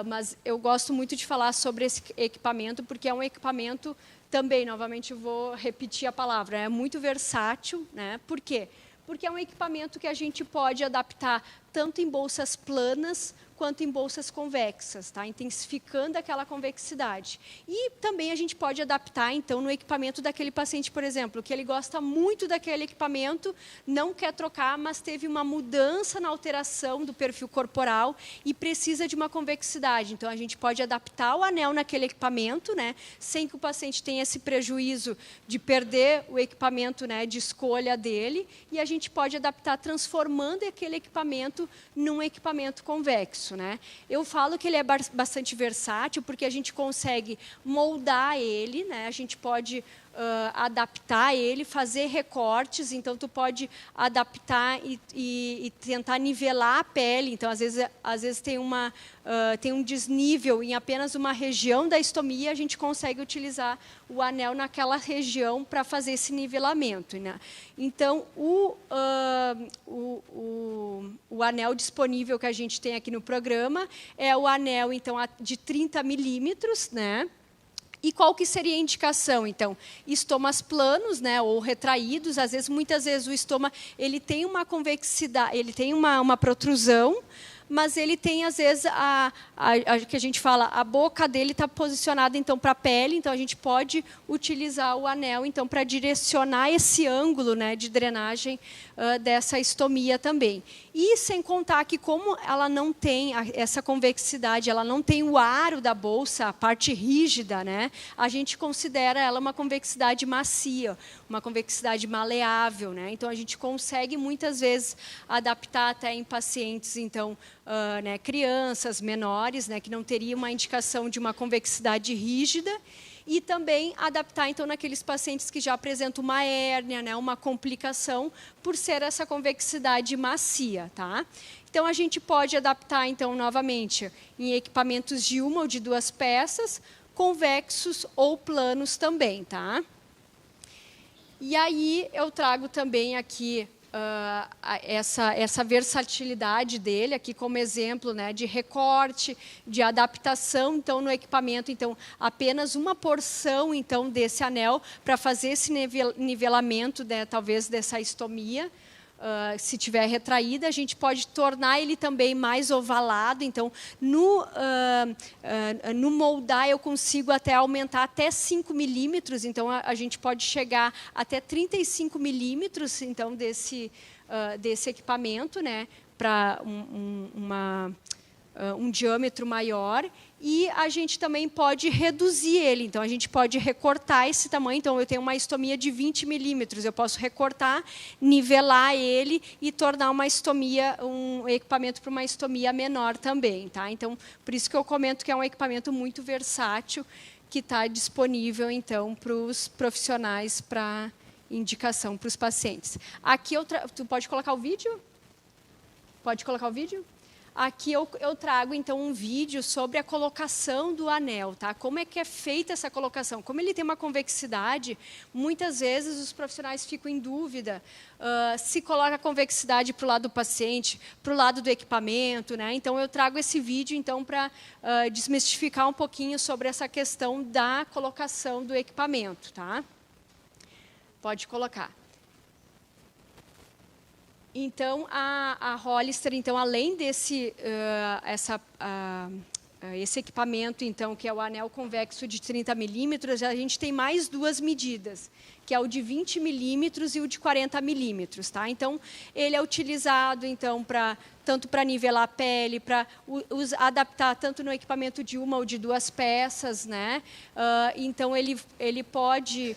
Mas eu gosto muito de falar sobre esse equipamento, porque é um equipamento também, novamente, eu vou repetir a palavra, é muito versátil, né? Por quê? Porque é um equipamento que a gente pode adaptar tanto em bolsas planas quanto em bolsas convexas, tá? Intensificando aquela convexidade. E também a gente pode adaptar, então, no equipamento daquele paciente, por exemplo, que ele gosta muito daquele equipamento, não quer trocar, mas teve uma mudança na alteração do perfil corporal e precisa de uma convexidade. Então, a gente pode adaptar o anel naquele equipamento, né, sem que o paciente tenha esse prejuízo de perder o equipamento, né, de escolha dele, e a gente pode adaptar transformando aquele equipamento num equipamento convexo. Né? Eu falo que ele é bastante versátil, porque a gente consegue moldar ele, né? A gente pode adaptar ele, fazer recortes, então tu pode adaptar e tentar nivelar a pele. Então, às vezes tem um desnível em apenas uma região da estomia, a gente consegue utilizar o anel naquela região para fazer esse nivelamento. Né? Então, o anel disponível que a gente tem aqui no programa é o anel então, de 30 milímetros, né? E qual que seria a indicação, então? Estomas planos, né, ou retraídos. Muitas vezes o estoma ele tem uma convexidade, ele tem uma protrusão, mas ele tem, às vezes, que a gente fala, a boca dele está posicionada, então, para a pele, então a gente pode utilizar o anel, então, para direcionar esse ângulo, né, de drenagem dessa estomia também. E sem contar que, como ela não tem essa convexidade, ela não tem o aro da bolsa, a parte rígida, né, a gente considera ela uma convexidade macia, uma convexidade maleável. Né, então, a gente consegue, muitas vezes, adaptar até em pacientes, então, né, crianças menores, né, que não teria uma indicação de uma convexidade rígida, e também adaptar então naqueles pacientes que já apresentam uma hérnia, né, uma complicação por ser essa convexidade macia, tá? Então a gente pode adaptar então novamente em equipamentos de uma ou de duas peças, convexos ou planos também, tá? E aí eu trago também aqui essa versatilidade dele aqui como exemplo, né, de recorte, de adaptação então no equipamento, então apenas uma porção então desse anel para fazer esse nivelamento, né, talvez dessa estomia. Se tiver retraída, a gente pode tornar ele também mais ovalado. Então, no moldar, eu consigo até aumentar até 5 milímetros. Então, a gente pode chegar até 35 milímetros então, desse equipamento, né, para um diâmetro maior. E a gente também pode reduzir ele. Então, a gente pode recortar esse tamanho. Então, eu tenho uma estomia de 20 milímetros. Eu posso recortar, nivelar ele e tornar um equipamento para uma estomia menor também. Tá? Então, por isso que eu comento que é um equipamento muito versátil, que está disponível, então, para os profissionais, para indicação para os pacientes. Aqui, tu pode colocar o vídeo? Pode colocar o vídeo? Aqui eu trago, então, um vídeo sobre a colocação do anel. Tá? Como é que é feita essa colocação? Como ele tem uma convexidade, muitas vezes os profissionais ficam em dúvida se coloca a convexidade para o lado do paciente, para o lado do equipamento. Né? Então, eu trago esse vídeo então, para desmistificar um pouquinho sobre essa questão da colocação do equipamento. Tá? Pode colocar. Então, a Hollister, então, além desse esse equipamento, então, que é o anel convexo de 30 milímetros, a gente tem mais duas medidas, que é o de 20 milímetros e o de 40 milímetros. Tá? Então, ele é utilizado então, tanto para nivelar a pele, para adaptar tanto no equipamento de uma ou de duas peças. Né? Então, ele pode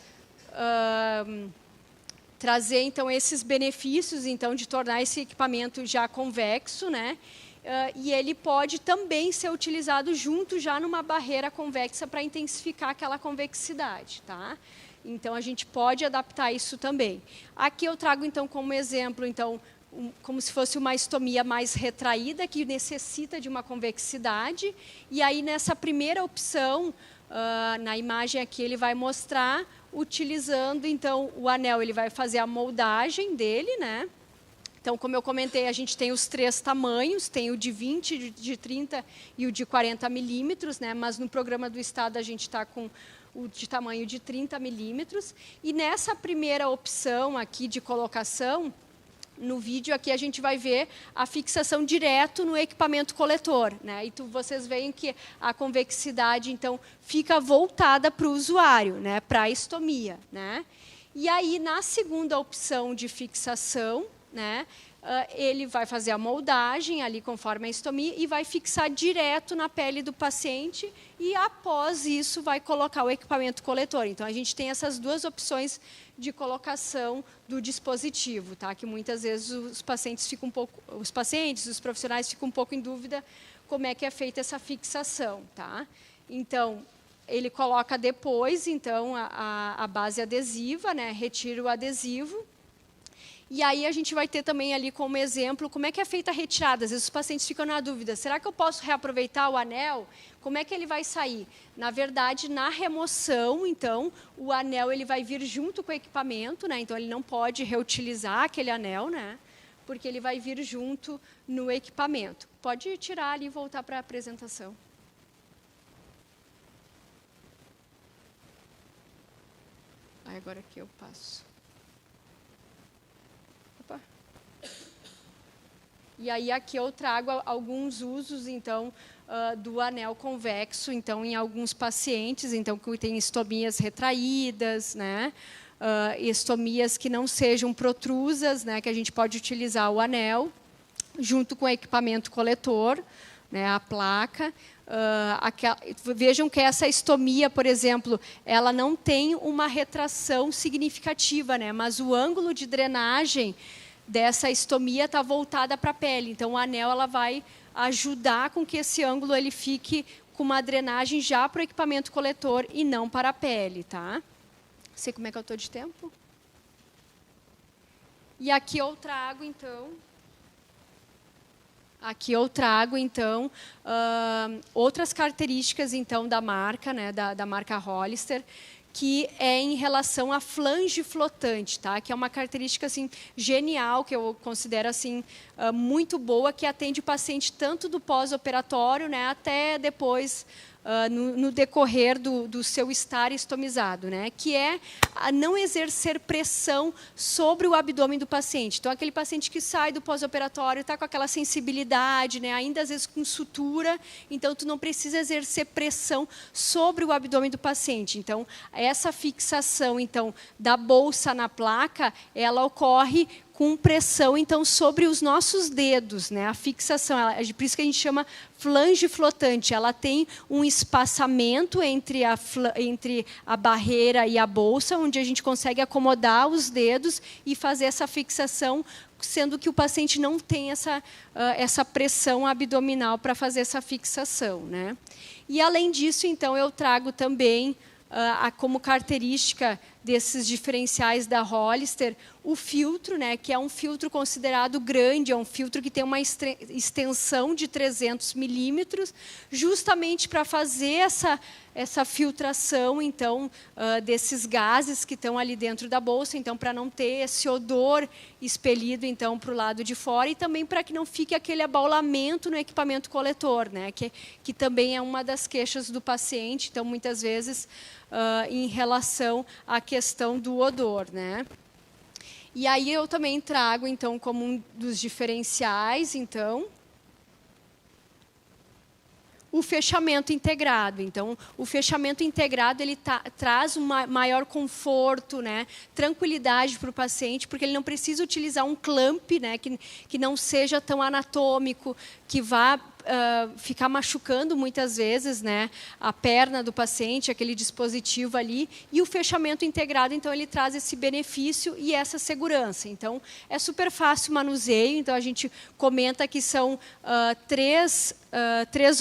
trazer então esses benefícios então de tornar esse equipamento já convexo, né? E ele pode também ser utilizado junto já numa barreira convexa para intensificar aquela convexidade, tá? Então a gente pode adaptar isso também. Aqui eu trago então como exemplo então como se fosse uma estomia mais retraída que necessita de uma convexidade, e aí nessa primeira opção na imagem aqui ele vai mostrar utilizando, então, o anel, ele vai fazer a moldagem dele, né? Então, como eu comentei, a gente tem os 3 tamanhos, tem o de 20, de 30 e o de 40 milímetros, né? Mas no programa do Estado a gente está com o de tamanho de 30 milímetros. E nessa primeira opção aqui de colocação, No vídeo aqui a gente vai ver a fixação direto no equipamento coletor, né? E vocês veem que a convexidade, então, fica voltada para o usuário, né? Para a estomia, né? E aí, na segunda opção de fixação, né? Ele vai fazer a moldagem ali conforme a estomia e vai fixar direto na pele do paciente e, após isso, vai colocar o equipamento coletor. Então, a gente tem essas duas opções de colocação do dispositivo, tá? Que muitas vezes os profissionais ficam um pouco em dúvida como é que é feita essa fixação, tá? Então, ele coloca depois, então, a base adesiva, né? Retira o adesivo. E aí a gente vai ter também ali como exemplo como é que é feita a retirada. Às vezes os pacientes ficam na dúvida, será que eu posso reaproveitar o anel? Como é que ele vai sair? Na verdade, na remoção, então, o anel ele vai vir junto com o equipamento, né? Então ele não pode reutilizar aquele anel, né? Porque ele vai vir junto no equipamento. Pode tirar ali e voltar para a apresentação. Aí agora aqui eu passo. E aí aqui eu trago alguns usos, então, do anel convexo, então, em alguns pacientes, então, que têm estomias retraídas, né? Estomias que não sejam protrusas, né? Que a gente pode utilizar o anel junto com o equipamento coletor, né? A placa. Vejam que essa estomia, por exemplo, ela não tem uma retração significativa, né? Mas o ângulo de drenagem dessa estomia está voltada para a pele. Então, o anel ela vai ajudar com que esse ângulo ele fique com uma drenagem já para o equipamento coletor e não para a pele, tá? Não sei como é que eu estou de tempo. E aqui eu trago, então, outras características, então, da marca, né, da marca Hollister, que é em relação à flange flotante, tá? Que é uma característica assim genial, que eu considero assim muito boa, que atende o paciente tanto do pós-operatório, né, até depois no decorrer do seu estar estomizado, né? Que é a não exercer pressão sobre o abdômen do paciente. Então, aquele paciente que sai do pós-operatório está com aquela sensibilidade, né? Ainda às vezes com sutura, então tu não precisa exercer pressão sobre o abdômen do paciente. Então, essa fixação, então, da bolsa na placa, ela ocorre com pressão, então, sobre os nossos dedos, né? A fixação, por isso que a gente chama flange flotante. Ela tem um espaçamento entre a barreira e a bolsa, onde a gente consegue acomodar os dedos e fazer essa fixação, sendo que o paciente não tem essa pressão abdominal para fazer essa fixação, né? E, além disso, então, eu trago também, como característica desses diferenciais da Hollister, o filtro, né, que é um filtro considerado grande, é um filtro que tem uma extensão de 300 milímetros, justamente para fazer essa filtração, então, desses gases que estão ali dentro da bolsa, então, para não ter esse odor expelido, então, para o lado de fora, e também para que não fique aquele abaulamento no equipamento coletor, né, que também é uma das queixas do paciente, então, muitas vezes, em relação à questão do odor, né? E aí eu também trago, então, como um dos diferenciais, então, o fechamento integrado. Então, o fechamento integrado ele traz um maior conforto, né, tranquilidade para o paciente, porque ele não precisa utilizar um clamp, né, que não seja tão anatômico, que vá ficar machucando muitas vezes, né, a perna do paciente, aquele dispositivo ali, e o fechamento integrado, então, ele traz esse benefício e essa segurança. Então, é super fácil o manuseio, então, a gente comenta que são três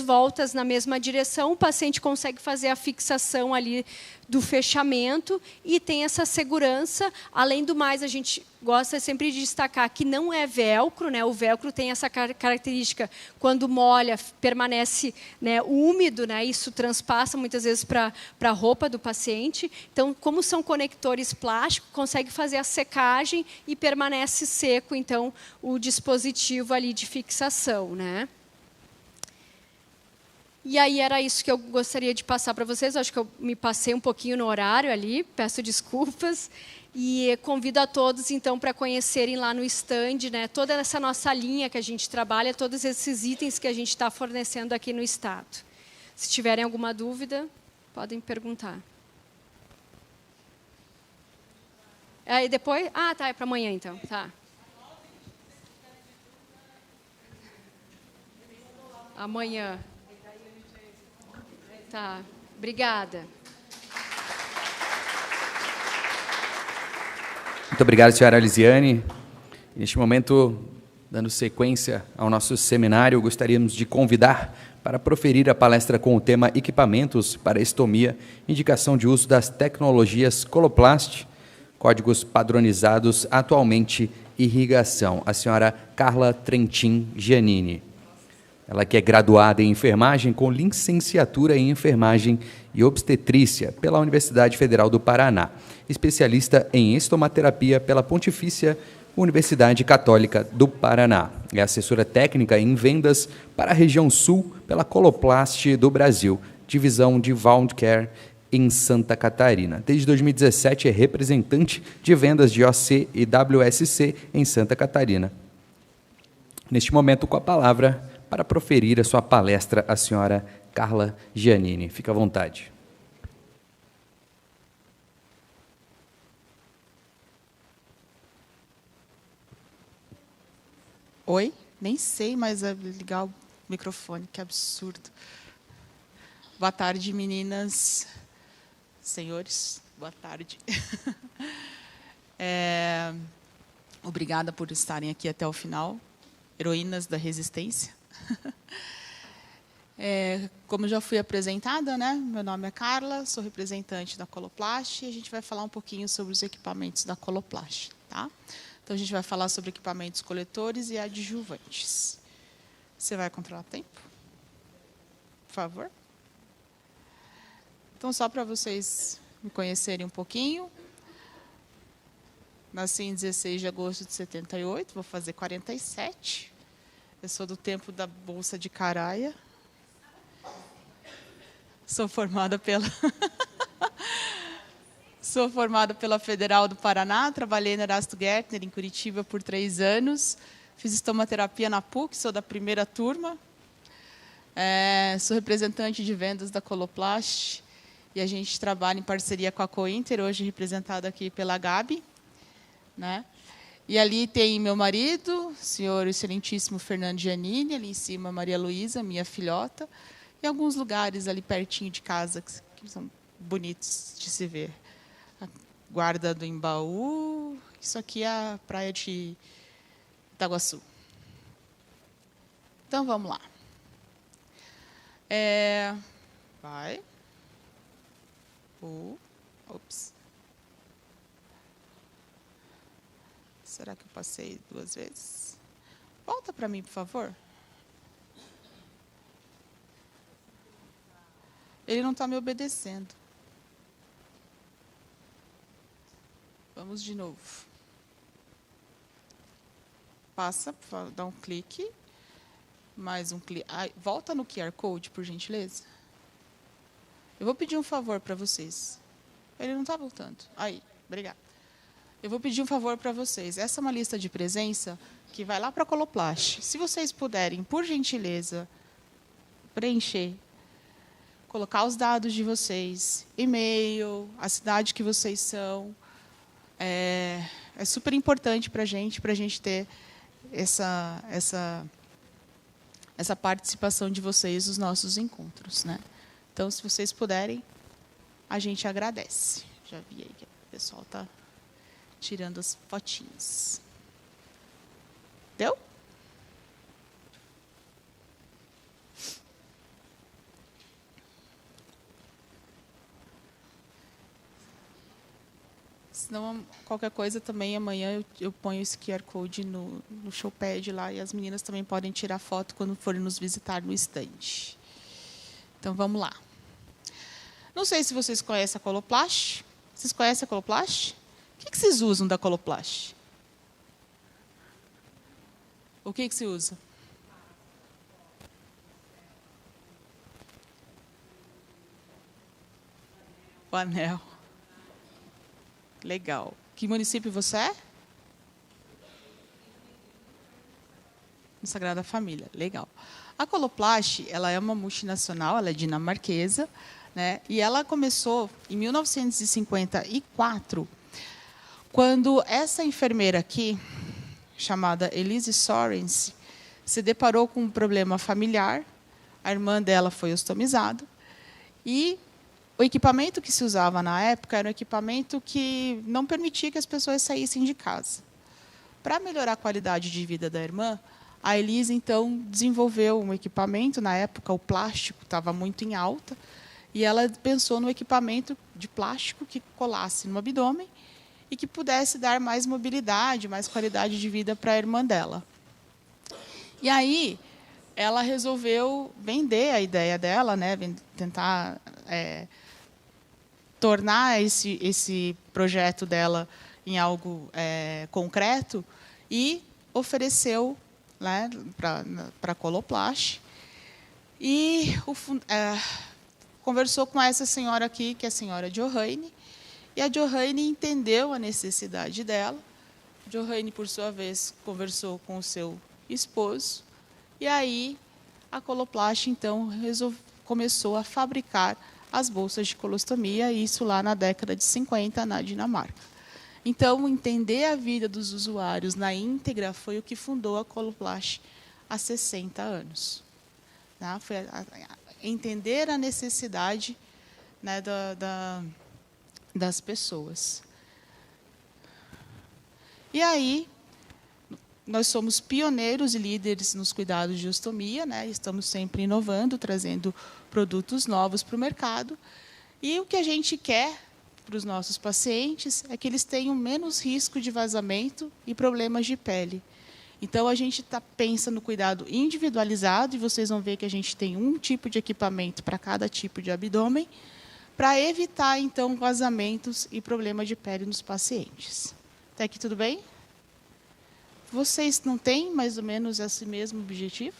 voltas na mesma direção, o paciente consegue fazer a fixação ali do fechamento e tem essa segurança. Além do mais, a gente gosta sempre de destacar que não é velcro, né? O velcro tem essa característica, quando molha, permanece, né, úmido, né? Isso transpassa muitas vezes para a roupa do paciente. Então, como são conectores plásticos, consegue fazer a secagem e permanece seco, então, o dispositivo ali de fixação, né? E aí era isso que eu gostaria de passar para vocês. Acho que eu me passei um pouquinho no horário ali, peço desculpas. E convido a todos, então, para conhecerem lá no stand, né, toda essa nossa linha que a gente trabalha, todos esses itens que a gente está fornecendo aqui no estado. Se tiverem alguma dúvida, podem perguntar. Aí depois... Ah, tá, é para amanhã, então. Tá. Amanhã. Tá. Obrigada. Muito obrigado, senhora Lisiane. Neste momento, dando sequência ao nosso seminário, gostaríamos de convidar para proferir a palestra com o tema Equipamentos para Estomia, indicação de uso das tecnologias Coloplast, códigos padronizados, atualmente irrigação, a senhora Carla Trentin Giannini. Ela que é graduada em enfermagem com licenciatura em enfermagem e obstetrícia pela Universidade Federal do Paraná, especialista em estomaterapia pela Pontifícia Universidade Católica do Paraná. É assessora técnica em vendas para a região sul pela Coloplast do Brasil, divisão de Wound Care em Santa Catarina. Desde 2017 é representante de vendas de OC e WSC em Santa Catarina. Neste momento, com a palavra para proferir a sua palestra, a senhora Carla Giannini. Fique à vontade. Oi? Nem sei mais ligar o microfone, que absurdo. Boa tarde, meninas, senhores, boa tarde. Obrigada por estarem aqui até o final, heroínas da resistência. Como já fui apresentada, né? Meu nome é Carla, sou representante da Coloplast e a gente vai falar um pouquinho sobre os equipamentos da Coloplast, tá? Então, a gente vai falar sobre equipamentos coletores e adjuvantes. Você vai controlar o tempo? Por favor. Então, só para vocês me conhecerem um pouquinho. Nasci em 16 de agosto de 78, vou fazer 47. Eu sou do tempo da Bolsa de Caraia. Sou formada pela... Sou formada pela Federal do Paraná, trabalhei na Erasto Gertner, em Curitiba, por 3 anos. Fiz estomaterapia na PUC, sou da primeira turma. Sou representante de vendas da Coloplast e a gente trabalha em parceria com a Cointer, hoje representada aqui pela Gabi, né? E ali tem meu marido, o senhor excelentíssimo Fernando Giannini, ali em cima Maria Luísa, minha filhota, e alguns lugares ali pertinho de casa que são bonitos de se ver. A Guarda do Embaú, isso aqui é a praia de Itaguaçu. Então, vamos lá. Vai. Ops. Será que eu passei 2 vezes? Volta para mim, por favor. Ele não está me obedecendo. Vamos de novo. Passa, dá um clique. Mais um clique. Volta no QR Code, por gentileza. Eu vou pedir um favor para vocês. Ele não está voltando. Aí, obrigada. Eu vou pedir um favor para vocês. Essa é uma lista de presença que vai lá para a Coloplast. Se vocês puderem, por gentileza, preencher, colocar os dados de vocês, e-mail, a cidade que vocês são. É super importante para a gente ter essa participação de vocês nos nossos encontros, né? Então, se vocês puderem, a gente agradece. Já vi aí que o pessoal está tirando as fotinhas. Deu? Senão, qualquer coisa também, amanhã eu ponho esse QR Code no showpad lá e as meninas também podem tirar foto quando forem nos visitar no stand. Então, vamos lá. Não sei se vocês conhecem a Coloplast. Vocês conhecem a Coloplast? O que vocês usam da Coloplast? O que se usa? O anel. Legal. O Que município você é? No Sagrada Família, legal. A Coloplast, ela é uma multinacional, ela é dinamarquesa, né? E ela começou em 1954, quando essa enfermeira aqui, chamada Elise Sorens, se deparou com um problema familiar. A irmã dela foi ostomizada e o equipamento que se usava na época era um equipamento que não permitia que as pessoas saíssem de casa. Para melhorar a qualidade de vida da irmã, a Elise, então, desenvolveu um equipamento. Na época, o plástico estava muito em alta, e ela pensou no equipamento de plástico que colasse no abdômen e que pudesse dar mais mobilidade, mais qualidade de vida para a irmã dela. E aí, ela resolveu vender a ideia dela, né, tentar tornar esse projeto dela em algo concreto, e ofereceu, né, para a Coloplast. E conversou com essa senhora aqui, que é a senhora Johanne, e a Johanne entendeu a necessidade dela. Johanne, por sua vez, conversou com o seu esposo, e aí a Coloplast, então, começou a fabricar as bolsas de colostomia, isso lá na década de 50, na Dinamarca. Então, entender a vida dos usuários na íntegra foi o que fundou a Coloplast há 60 anos. Tá? Foi entender a necessidade, né, das pessoas. E aí, nós somos pioneiros e líderes nos cuidados de ostomia, né? Estamos sempre inovando, trazendo produtos novos para o mercado. E o que a gente quer para os nossos pacientes é que eles tenham menos risco de vazamento e problemas de pele. Então, a gente pensa no cuidado individualizado, e vocês vão ver que a gente tem um tipo de equipamento para cada tipo de abdômen, para evitar, então, vazamentos e problemas de pele nos pacientes. Até aqui tudo bem? Vocês não têm mais ou menos esse mesmo objetivo?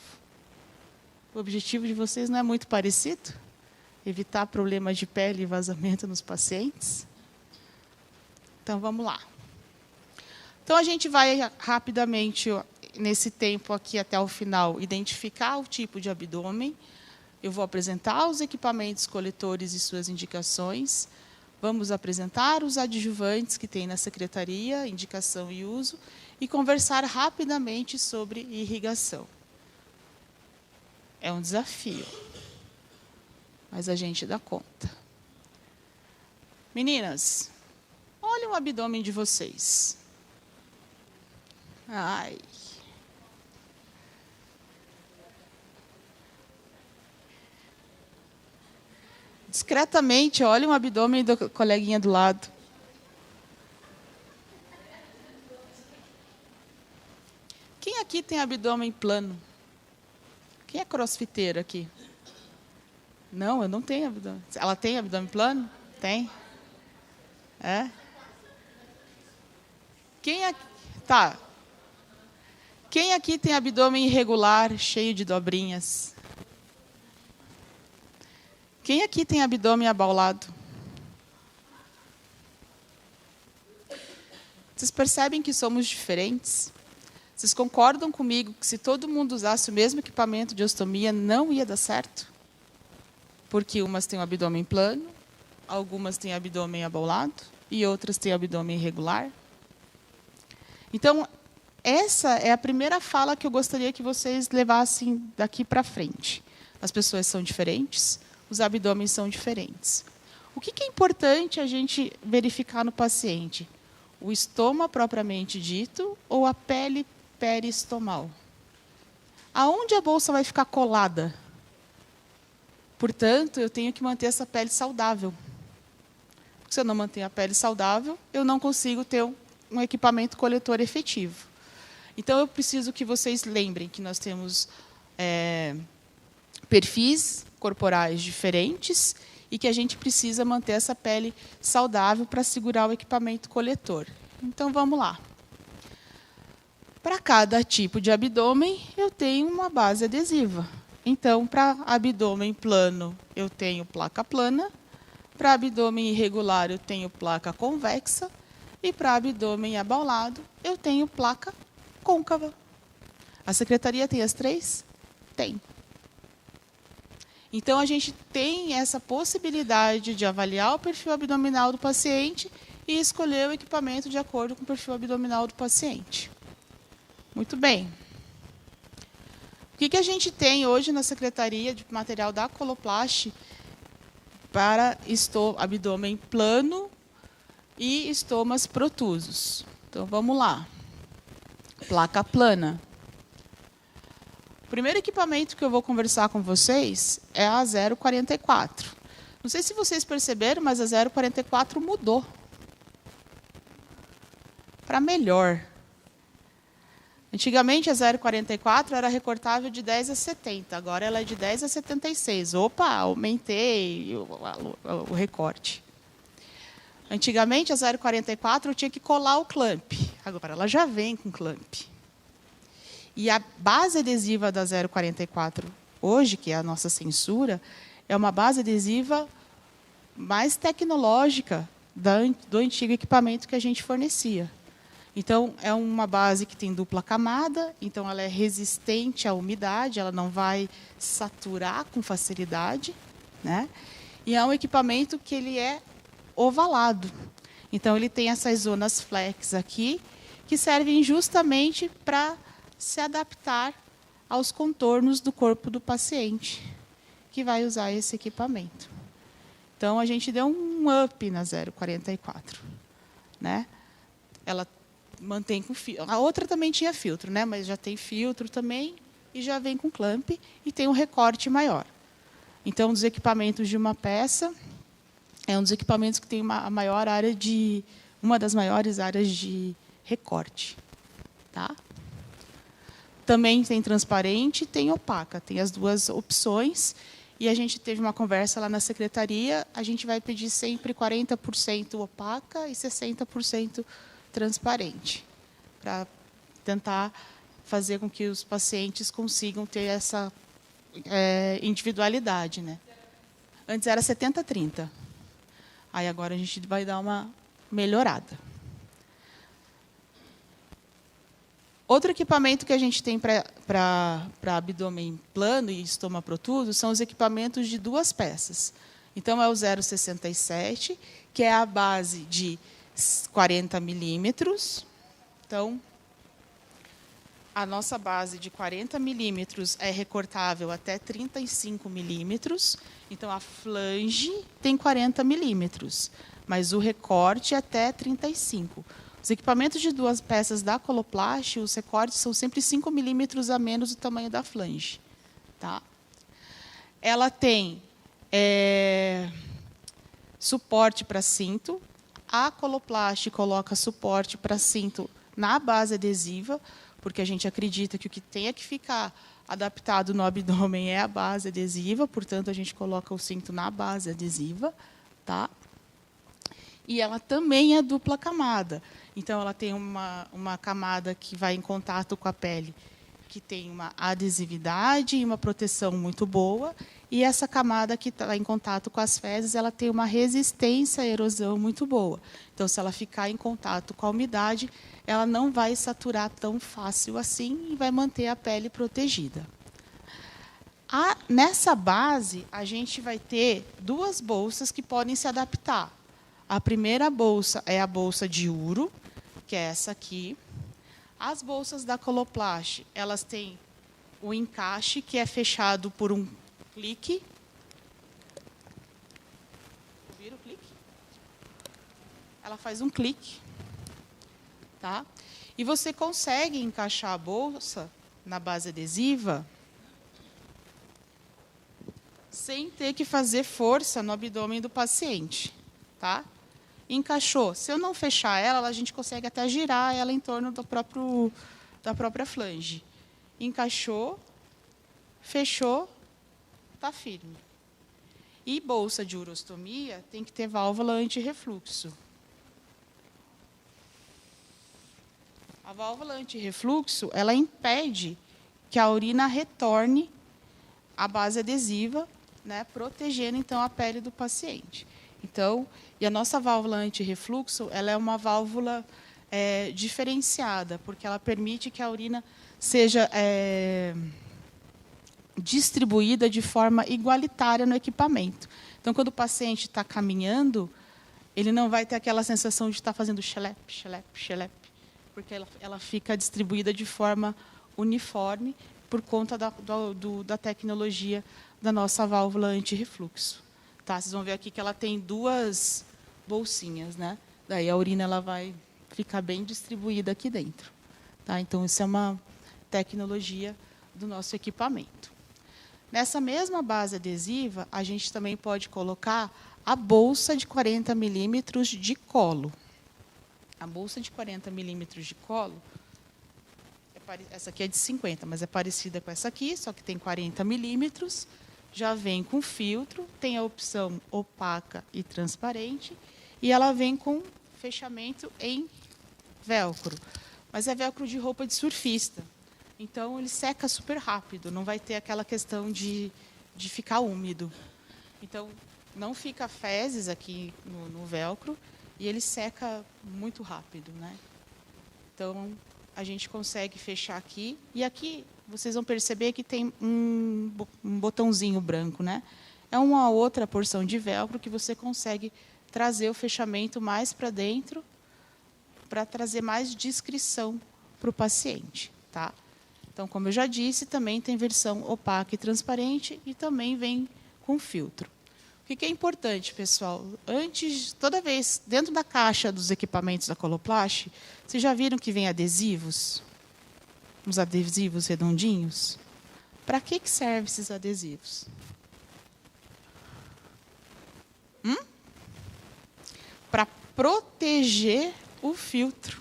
O objetivo de vocês não é muito parecido? Evitar problemas de pele e vazamento nos pacientes? Então, vamos lá. Então, a gente vai rapidamente, nesse tempo aqui até o final, identificar o tipo de abdômen. Eu vou apresentar os equipamentos coletores e suas indicações. Vamos apresentar os adjuvantes que tem na secretaria, indicação e uso, e conversar rapidamente sobre irrigação. É um desafio, mas a gente dá conta. Meninas, olhem o abdômen de vocês. Ai. Discretamente, olhem o abdômen do coleguinha do lado. Quem aqui tem abdômen plano? Quem é crossfiteiro aqui? Não, eu não tenho abdômen. Ela tem abdômen plano? Tem? É? Quem aqui... Tá. Quem aqui tem abdômen irregular, cheio de dobrinhas? Quem aqui tem abdômen abaulado? Vocês percebem que somos diferentes? Vocês concordam comigo que se todo mundo usasse o mesmo equipamento de ostomia, não ia dar certo? Porque umas têm o abdômen plano, algumas têm abdômen abaulado e outras têm abdômen irregular. Então, essa é a primeira fala que eu gostaria que vocês levassem daqui para frente. As pessoas são diferentes, os abdômenes são diferentes. O que é importante a gente verificar no paciente? O estômago propriamente dito ou a pele peristomal? Aonde a bolsa vai ficar colada? Portanto, eu tenho que manter essa pele saudável. Se eu não mantenho a pele saudável, eu não consigo ter um equipamento coletor efetivo. Então, eu preciso que vocês lembrem que nós temos perfis corporais diferentes e que a gente precisa manter essa pele saudável para segurar o equipamento coletor. Então, vamos lá. Para cada tipo de abdômen, eu tenho uma base adesiva. Então, para abdômen plano, eu tenho placa plana. Para abdômen irregular, eu tenho placa convexa. E para abdômen abaulado, eu tenho placa côncava. A secretaria tem as 3? Tem. Então, a gente tem essa possibilidade de avaliar o perfil abdominal do paciente e escolher o equipamento de acordo com o perfil abdominal do paciente. Muito bem. O que a gente tem hoje na secretaria de material da Coloplast para abdômen plano e estomas protusos? Então, vamos lá. Placa plana. O primeiro equipamento que eu vou conversar com vocês é a 044. Não sei se vocês perceberam, mas a 044 mudou para melhor. Antigamente, a 044 era recortável de 10 a 70, agora ela é de 10 a 76. Opa, aumentei o recorte. Antigamente, a 044 eu tinha que colar o clamp, agora ela já vem com clamp. E a base adesiva da 044 hoje, que é a nossa censura, é uma base adesiva mais tecnológica do antigo equipamento que a gente fornecia. Então, é uma base que tem dupla camada, então ela é resistente à umidade, ela não vai saturar com facilidade, né? E é um equipamento que ele é ovalado. Então, ele tem essas zonas flex aqui, que servem justamente para se adaptar aos contornos do corpo do paciente que vai usar esse equipamento. Então, a gente deu um up na 044, né? Ela mantém com filtro. A outra também tinha filtro, né? Mas já tem filtro também e já vem com clamp e tem um recorte maior. Então, um dos equipamentos de uma peça é um dos equipamentos que tem uma das maiores áreas de recorte, tá? Também tem transparente e tem opaca, tem as duas opções. E a gente teve uma conversa lá na secretaria, a gente vai pedir sempre 40% opaca e 60% transparente, para tentar fazer com que os pacientes consigam ter essa individualidade, né? Antes era 70-30. Aí agora a gente vai dar uma melhorada. Outro equipamento que a gente tem para abdômen plano e estômago protuso são os equipamentos de 2 peças. Então, é o 0,67, que é a base de 40 milímetros. Então, a nossa base de 40 milímetros é recortável até 35 milímetros. Então, a flange tem 40 milímetros, mas o recorte é até 35. Os equipamentos de 2 peças da Coloplast, os recortes são sempre 5 milímetros a menos do tamanho da flange. Tá? Ela tem suporte para cinto. A Coloplast coloca suporte para cinto na base adesiva, porque a gente acredita que o que tenha que ficar adaptado no abdômen é a base adesiva, portanto, a gente coloca o cinto na base adesiva. Tá? E ela também é dupla camada. Então, ela tem uma camada que vai em contato com a pele, que tem uma adesividade e uma proteção muito boa. E essa camada que está em contato com as fezes, ela tem uma resistência à erosão muito boa. Então, se ela ficar em contato com a umidade, ela não vai saturar tão fácil assim e vai manter a pele protegida. Nessa base, a gente vai ter 2 bolsas que podem se adaptar. A primeira bolsa é a bolsa de Uro, que é essa aqui. As bolsas da Coloplast, elas têm o encaixe, que é fechado por um clique. Ouviram o clique? Ela faz um clique. Tá? E você consegue encaixar a bolsa na base adesiva sem ter que fazer força no abdômen do paciente. Tá? Encaixou. Se eu não fechar ela, a gente consegue até girar ela em torno da própria flange. Encaixou, fechou, está firme. E bolsa de urostomia tem que ter válvula anti-refluxo. A válvula anti-refluxo, ela impede que a urina retorne à base adesiva, né, protegendo, então, a pele do paciente. Então, e a nossa válvula anti-refluxo, ela é uma válvula diferenciada, porque ela permite que a urina seja distribuída de forma igualitária no equipamento. Então, quando o paciente está caminhando, ele não vai ter aquela sensação de estar fazendo xelepe, xelepe, xelepe, porque ela fica distribuída de forma uniforme por conta da tecnologia da nossa válvula anti-refluxo. Tá? Vocês vão ver aqui que ela tem 2 bolsinhas, né? Daí a urina ela vai ficar bem distribuída aqui dentro. Tá? Então, isso é uma tecnologia do nosso equipamento. Nessa mesma base adesiva, a gente também pode colocar a bolsa de 40 milímetros de colo. A bolsa de 40 milímetros de colo, essa aqui é de 50, mas é parecida com essa aqui, só que tem 40 milímetros, já vem com filtro, tem a opção opaca e transparente, e ela vem com fechamento em velcro. Mas é velcro de roupa de surfista. Então, ele seca super rápido, não vai ter aquela questão de ficar úmido. Então, não fica fezes aqui no velcro e ele seca muito rápido, né? Então, a gente consegue fechar aqui. E aqui, vocês vão perceber que tem um botãozinho branco, né? É uma outra porção de velcro que você consegue trazer o fechamento mais para dentro para trazer mais discrição para o paciente, tá? Então, como eu já disse, também tem versão opaca e transparente e também vem com filtro. O que é importante, pessoal? Toda vez, dentro da caixa dos equipamentos da Coloplast, vocês já viram que vem adesivos? Uns adesivos redondinhos? Para que servem esses adesivos? Para proteger o filtro.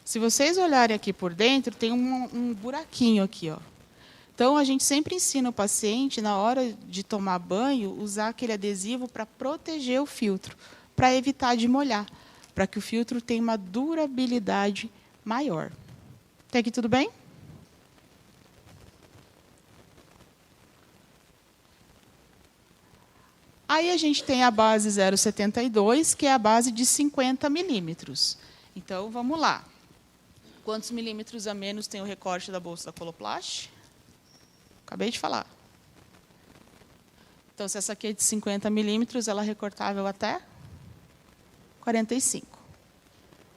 Se vocês olharem aqui por dentro, tem um buraquinho aqui, ó. Então, a gente sempre ensina o paciente, na hora de tomar banho, usar aquele adesivo para proteger o filtro, para evitar de molhar, para que o filtro tenha uma durabilidade maior. Até aqui tudo bem? Aí a gente tem a base 0,72, que é a base de 50 milímetros. Então, vamos lá. Quantos milímetros a menos tem o recorte da bolsa da Coloplast? Acabei de falar. Então, se essa aqui é de 50 milímetros, ela é recortável até 45.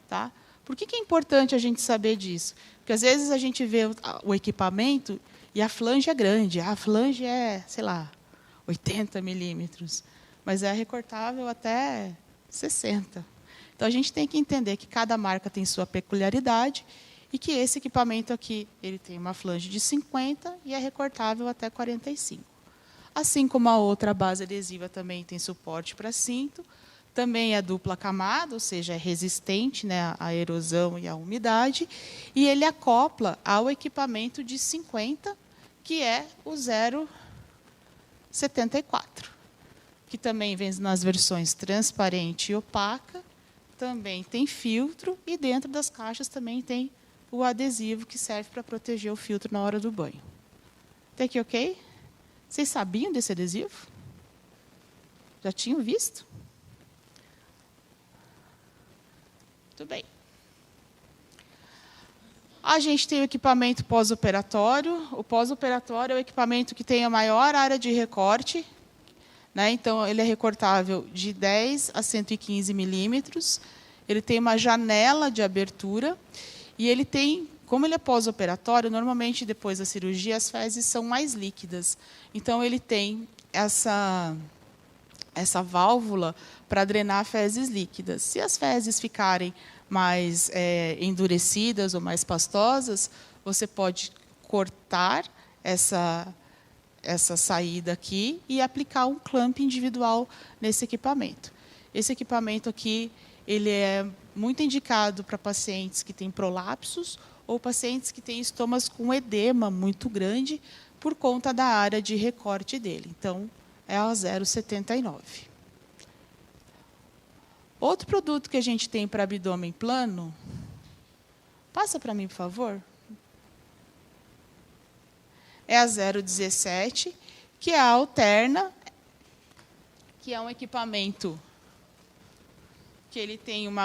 Tá? Por que é importante a gente saber disso? Porque, às vezes, a gente vê o equipamento e a flange é grande. A flange é, sei lá, 80 milímetros. Mas é recortável até 60. Então, a gente tem que entender que cada marca tem sua peculiaridade e que esse equipamento aqui ele tem uma flange de 50 e é recortável até 45. Assim como a outra base adesiva também tem suporte para cinto, também é dupla camada, ou seja, é resistente, né, à erosão e à umidade, e ele acopla ao equipamento de 50, que é o 0,74, que também vem nas versões transparente e opaca, também tem filtro e dentro das caixas também tem o adesivo que serve para proteger o filtro na hora do banho. Até aqui, ok? Vocês sabiam desse adesivo? Já tinham visto? Muito bem. A gente tem o equipamento pós-operatório. O pós-operatório é o equipamento que tem a maior área de recorte, né? Então, ele é recortável de 10 a 115 milímetros. Ele tem uma janela de abertura. E ele tem, como ele é pós-operatório, normalmente, depois da cirurgia, as fezes são mais líquidas. Então, ele tem essa válvula para drenar fezes líquidas. Se as fezes ficarem mais endurecidas ou mais pastosas, você pode cortar essa saída aqui e aplicar um clamp individual nesse equipamento. Esse equipamento aqui ele é muito indicado para pacientes que têm prolapsos ou pacientes que têm estomas com edema muito grande por conta da área de recorte dele. Então, é a 0,79. Outro produto que a gente tem para abdômen plano, passa para mim, por favor. É a 0,17, que é a alterna, aqui é um equipamento que ele tem um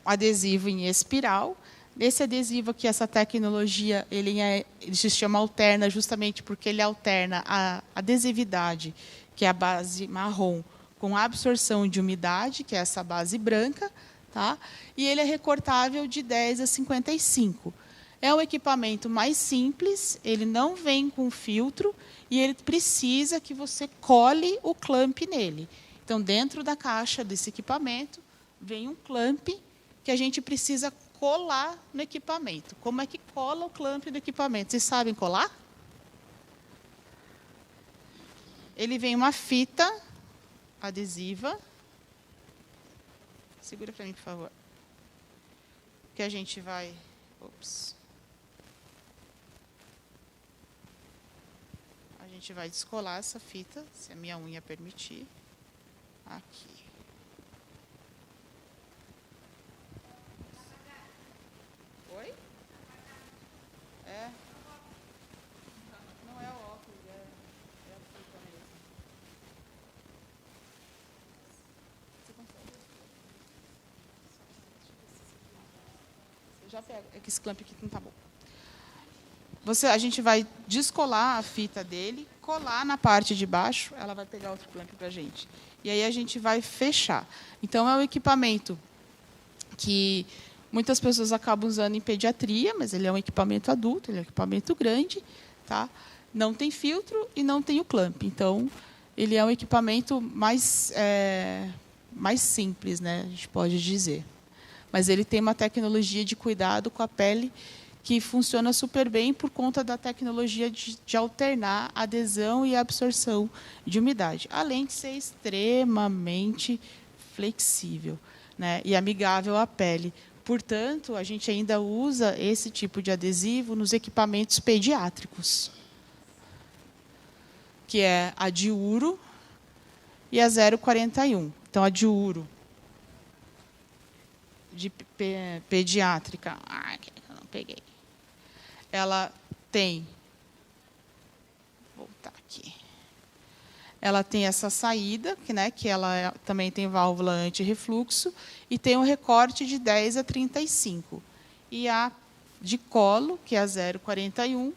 adesivo em espiral. Esse adesivo aqui, essa tecnologia, ele se chama alterna justamente porque ele alterna a adesividade, que é a base marrom, com a absorção de umidade, que é essa base branca, tá? E ele é recortável de 10 a 55. É um equipamento mais simples, ele não vem com filtro e ele precisa que você cole o clamp nele. Então, dentro da caixa desse equipamento, vem um clamp que a gente precisa colar no equipamento. Como é que cola o clamp no equipamento? Vocês sabem colar? Ele vem uma fita adesiva. Segura para mim, por favor. Que a gente vai... Ops. A gente vai descolar essa fita, se a minha unha permitir. Aqui. Oi? É. Não é o óculos, é a fita mesmo. Você consegue? Eu já pego. É que esse clamp aqui não tá bom. A gente vai descolar a fita dele, colar na parte de baixo, ela vai pegar outro clamp para a gente. E aí a gente vai fechar. Então, é um equipamento que muitas pessoas acabam usando em pediatria, mas ele é um equipamento adulto, ele é um equipamento grande, tá? Não tem filtro e não tem o clamp. Então, ele é um equipamento mais simples, né? A gente pode dizer. Mas ele tem uma tecnologia de cuidado com a pele que funciona super bem por conta da tecnologia de alternar a adesão e a absorção de umidade, além de ser extremamente flexível, né, e amigável à pele. Portanto, a gente ainda usa esse tipo de adesivo nos equipamentos pediátricos, que é a Diuro e a 041. Então, a Diuro, de pediátrica, eu não peguei. Ela tem, vou voltar aqui. Ela tem essa saída, que ela também tem válvula anti-refluxo, e tem um recorte de 10 a 35. E a de colo, que é a 041,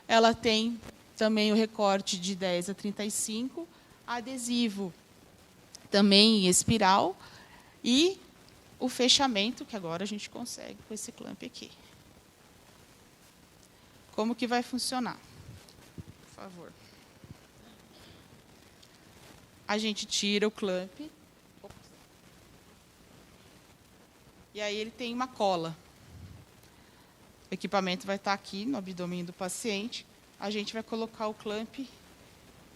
ela tem também o recorte de 10 a 35, adesivo também em espiral, e o fechamento, que agora a gente consegue com esse clamp aqui. Como que vai funcionar? Por favor. A gente tira o clamp. E aí ele tem uma cola. O equipamento vai estar aqui no abdômen do paciente. A gente vai colocar o clamp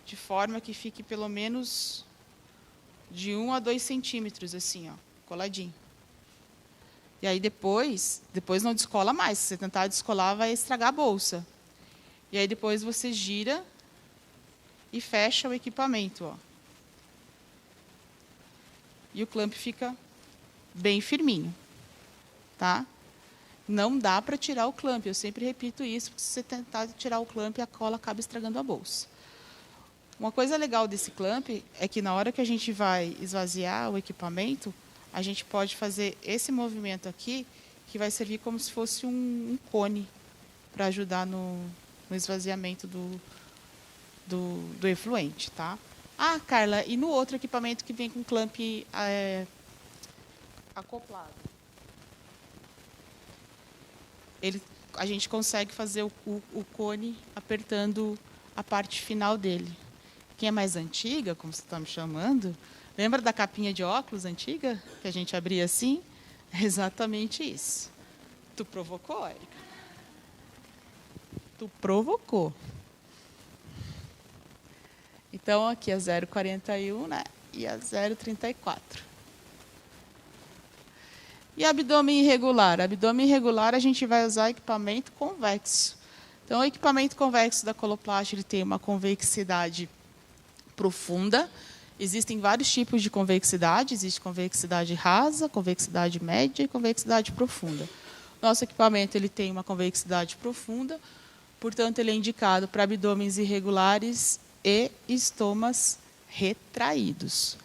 de forma que fique pelo menos de 1 a 2 centímetros, assim, ó, coladinho. E aí depois não descola mais. Se você tentar descolar, vai estragar a bolsa. E aí depois você gira e fecha o equipamento, ó. E o clamp fica bem firminho, tá? Não dá para tirar o clamp. Eu sempre repito isso, porque se você tentar tirar o clamp, a cola acaba estragando a bolsa. Uma coisa legal desse clamp é que na hora que a gente vai esvaziar o equipamento, a gente pode fazer esse movimento aqui, que vai servir como se fosse um cone para ajudar no esvaziamento do efluente, tá? Ah, Carla, e no outro equipamento que vem com clamp acoplado? A gente consegue fazer o cone apertando a parte final dele. Quem é mais antiga, como você está me chamando, lembra da capinha de óculos antiga, que a gente abria assim? É exatamente isso. Tu provocou, Érica? Tu provocou. Então, aqui a 041, né? E a 034. E abdômen irregular? Abdômen irregular, a gente vai usar equipamento convexo. Então, o equipamento convexo da Coloplast, ele tem uma convexidade profunda. Existem vários tipos de convexidade. Existe convexidade rasa, convexidade média e convexidade profunda. Nosso equipamento ele tem uma convexidade profunda, portanto, ele é indicado para abdômenes irregulares e estomas retraídos.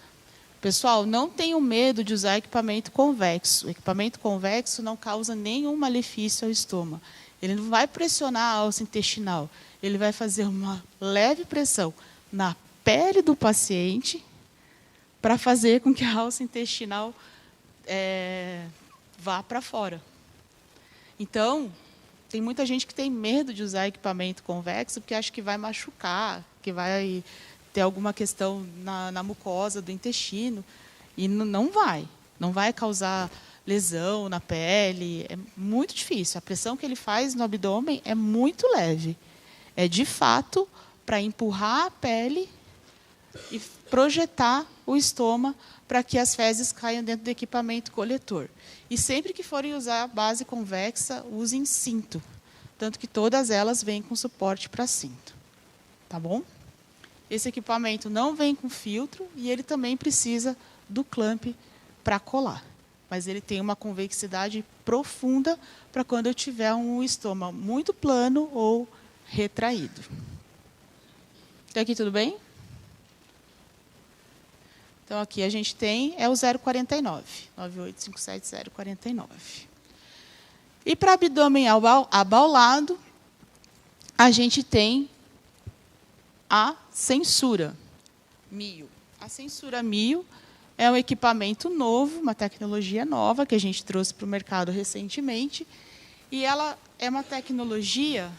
Pessoal, não tenham medo de usar equipamento convexo. O equipamento convexo não causa nenhum malefício ao estômago. Ele não vai pressionar a alça intestinal. Ele vai fazer uma leve pressão na pele do paciente para fazer com que a alça intestinal vá para fora. Então, tem muita gente que tem medo de usar equipamento convexo porque acha que vai machucar, que vai ter alguma questão na mucosa do intestino. E não vai. Não vai causar lesão na pele. É muito difícil. A pressão que ele faz no abdômen é muito leve. É, de fato, para empurrar a pele e projetar o estômago para que as fezes caiam dentro do equipamento coletor. E sempre que forem usar a base convexa, usem cinto. Tanto que todas elas vêm com suporte para cinto. Tá bom? Esse equipamento não vem com filtro e ele também precisa do clamp para colar. Mas ele tem uma convexidade profunda para quando eu tiver um estômago muito plano ou retraído. Até aqui tudo bem? Então, aqui a gente tem o 049, 9857049. E para abdômen abaulado, a gente tem a Sensura Mio. A Sensura Mio é um equipamento novo, uma tecnologia nova que a gente trouxe para o mercado recentemente. E ela é uma tecnologia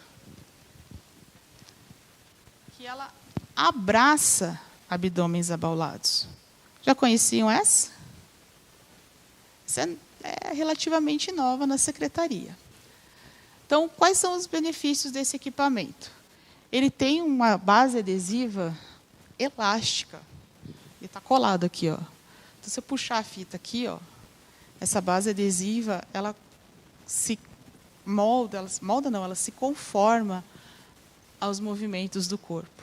que ela abraça abdômenes abaulados. Já conheciam essa? Essa é relativamente nova na secretaria. Então, quais são os benefícios desse equipamento? Ele tem uma base adesiva elástica. Ele está colado aqui, ó. Então, se eu puxar a fita aqui, ó, essa base adesiva, ela se molda, ela se conforma aos movimentos do corpo.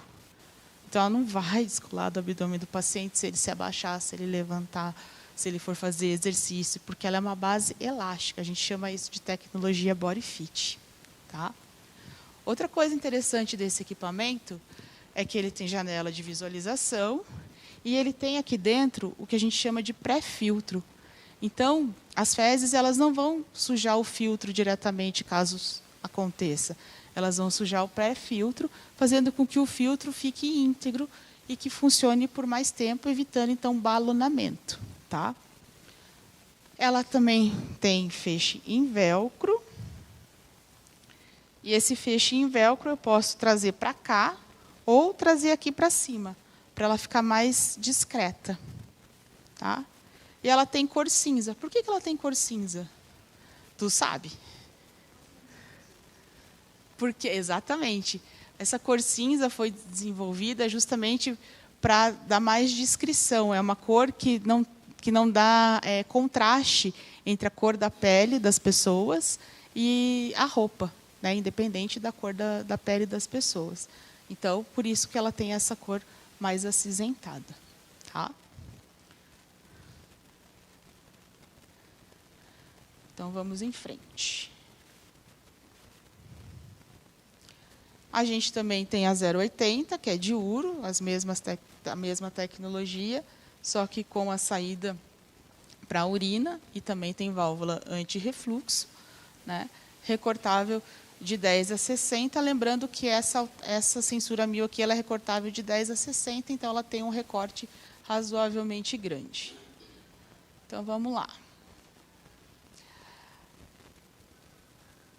Então, ela não vai descolar do abdômen do paciente se ele se abaixar, se ele levantar, se ele for fazer exercício, porque ela é uma base elástica. A gente chama isso de tecnologia body fit. Tá? Outra coisa interessante desse equipamento é que ele tem janela de visualização e ele tem aqui dentro o que a gente chama de pré-filtro. Então, as fezes elas não vão sujar o filtro diretamente, caso aconteça. Elas vão sujar o pré-filtro, fazendo com que o filtro fique íntegro e que funcione por mais tempo, evitando, então, balonamento. Tá? Ela também tem feixe em velcro. E esse feixe em velcro eu posso trazer para cá ou trazer aqui para cima, para ela ficar mais discreta. Tá? E ela tem cor cinza. Por que ela tem cor cinza? Tu sabe? Porque, exatamente, essa cor cinza foi desenvolvida justamente para dar mais descrição. É uma cor que não dá contraste entre a cor da pele das pessoas e a roupa, né, independente da cor da pele das pessoas. Então, por isso que ela tem essa cor mais acinzentada. Tá? Então, vamos em frente. A gente também tem a 080, que é de uro, a mesma tecnologia, só que com a saída para a urina, e também tem válvula anti-refluxo, né, recortável de 10 a 60, lembrando que essa Sensura Mio aqui ela é recortável de 10 a 60, então ela tem um recorte razoavelmente grande. Então, vamos lá.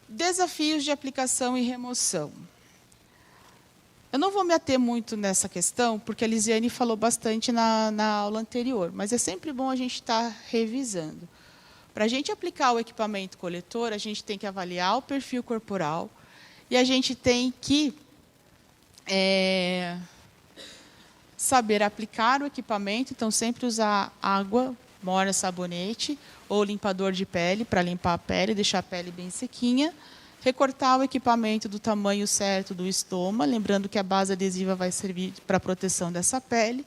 Desafios de aplicação e remoção. Eu não vou me ater muito nessa questão, porque a Lisiane falou bastante na aula anterior, mas é sempre bom a gente estar revisando. Para a gente aplicar o equipamento coletor, a gente tem que avaliar o perfil corporal e a gente tem que saber aplicar o equipamento, então sempre usar água, morna, sabonete ou limpador de pele para limpar a pele, deixar a pele bem sequinha. Recortar o equipamento do tamanho certo do estoma, lembrando que a base adesiva vai servir para a proteção dessa pele,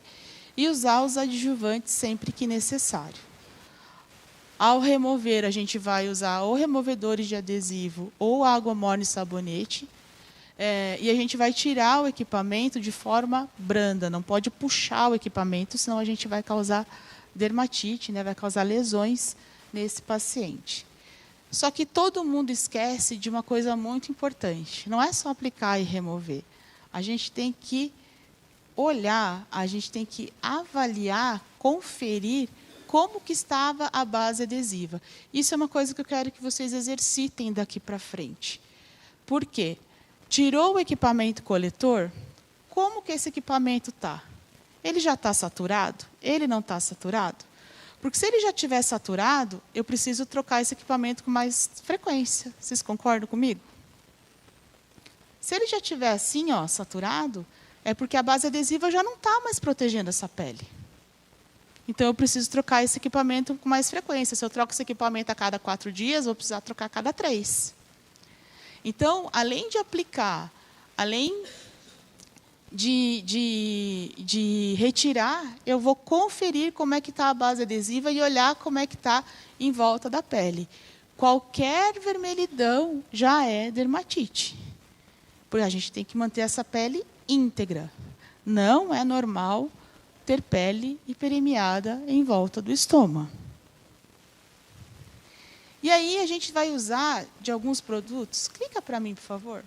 e usar os adjuvantes sempre que necessário. Ao remover, a gente vai usar ou removedores de adesivo ou água morna e sabonete, e a gente vai tirar o equipamento de forma branda, não pode puxar o equipamento, senão a gente vai causar dermatite, né? Vai causar lesões nesse paciente. Só que todo mundo esquece de uma coisa muito importante. Não é só aplicar e remover. A gente tem que olhar, a gente tem que avaliar, conferir como que estava a base adesiva. Isso é uma coisa que eu quero que vocês exercitem daqui para frente. Por quê? Tirou o equipamento coletor, como que esse equipamento está? Ele já está saturado? Ele não está saturado? Porque se ele já estiver saturado, eu preciso trocar esse equipamento com mais frequência. Vocês concordam comigo? Se ele já estiver assim, ó, saturado, é porque a base adesiva já não está mais protegendo essa pele. Então, eu preciso trocar esse equipamento com mais frequência. Se eu troco esse equipamento a cada 4 dias, vou precisar trocar a cada 3. Então, além de aplicar, além de retirar, eu vou conferir como é que está a base adesiva e olhar como é que está em volta da pele. Qualquer vermelhidão já é dermatite. Porque a gente tem que manter essa pele íntegra. Não é normal ter pele hiperemiada em volta do estômago. E aí a gente vai usar de alguns produtos. Clica para mim, por favor.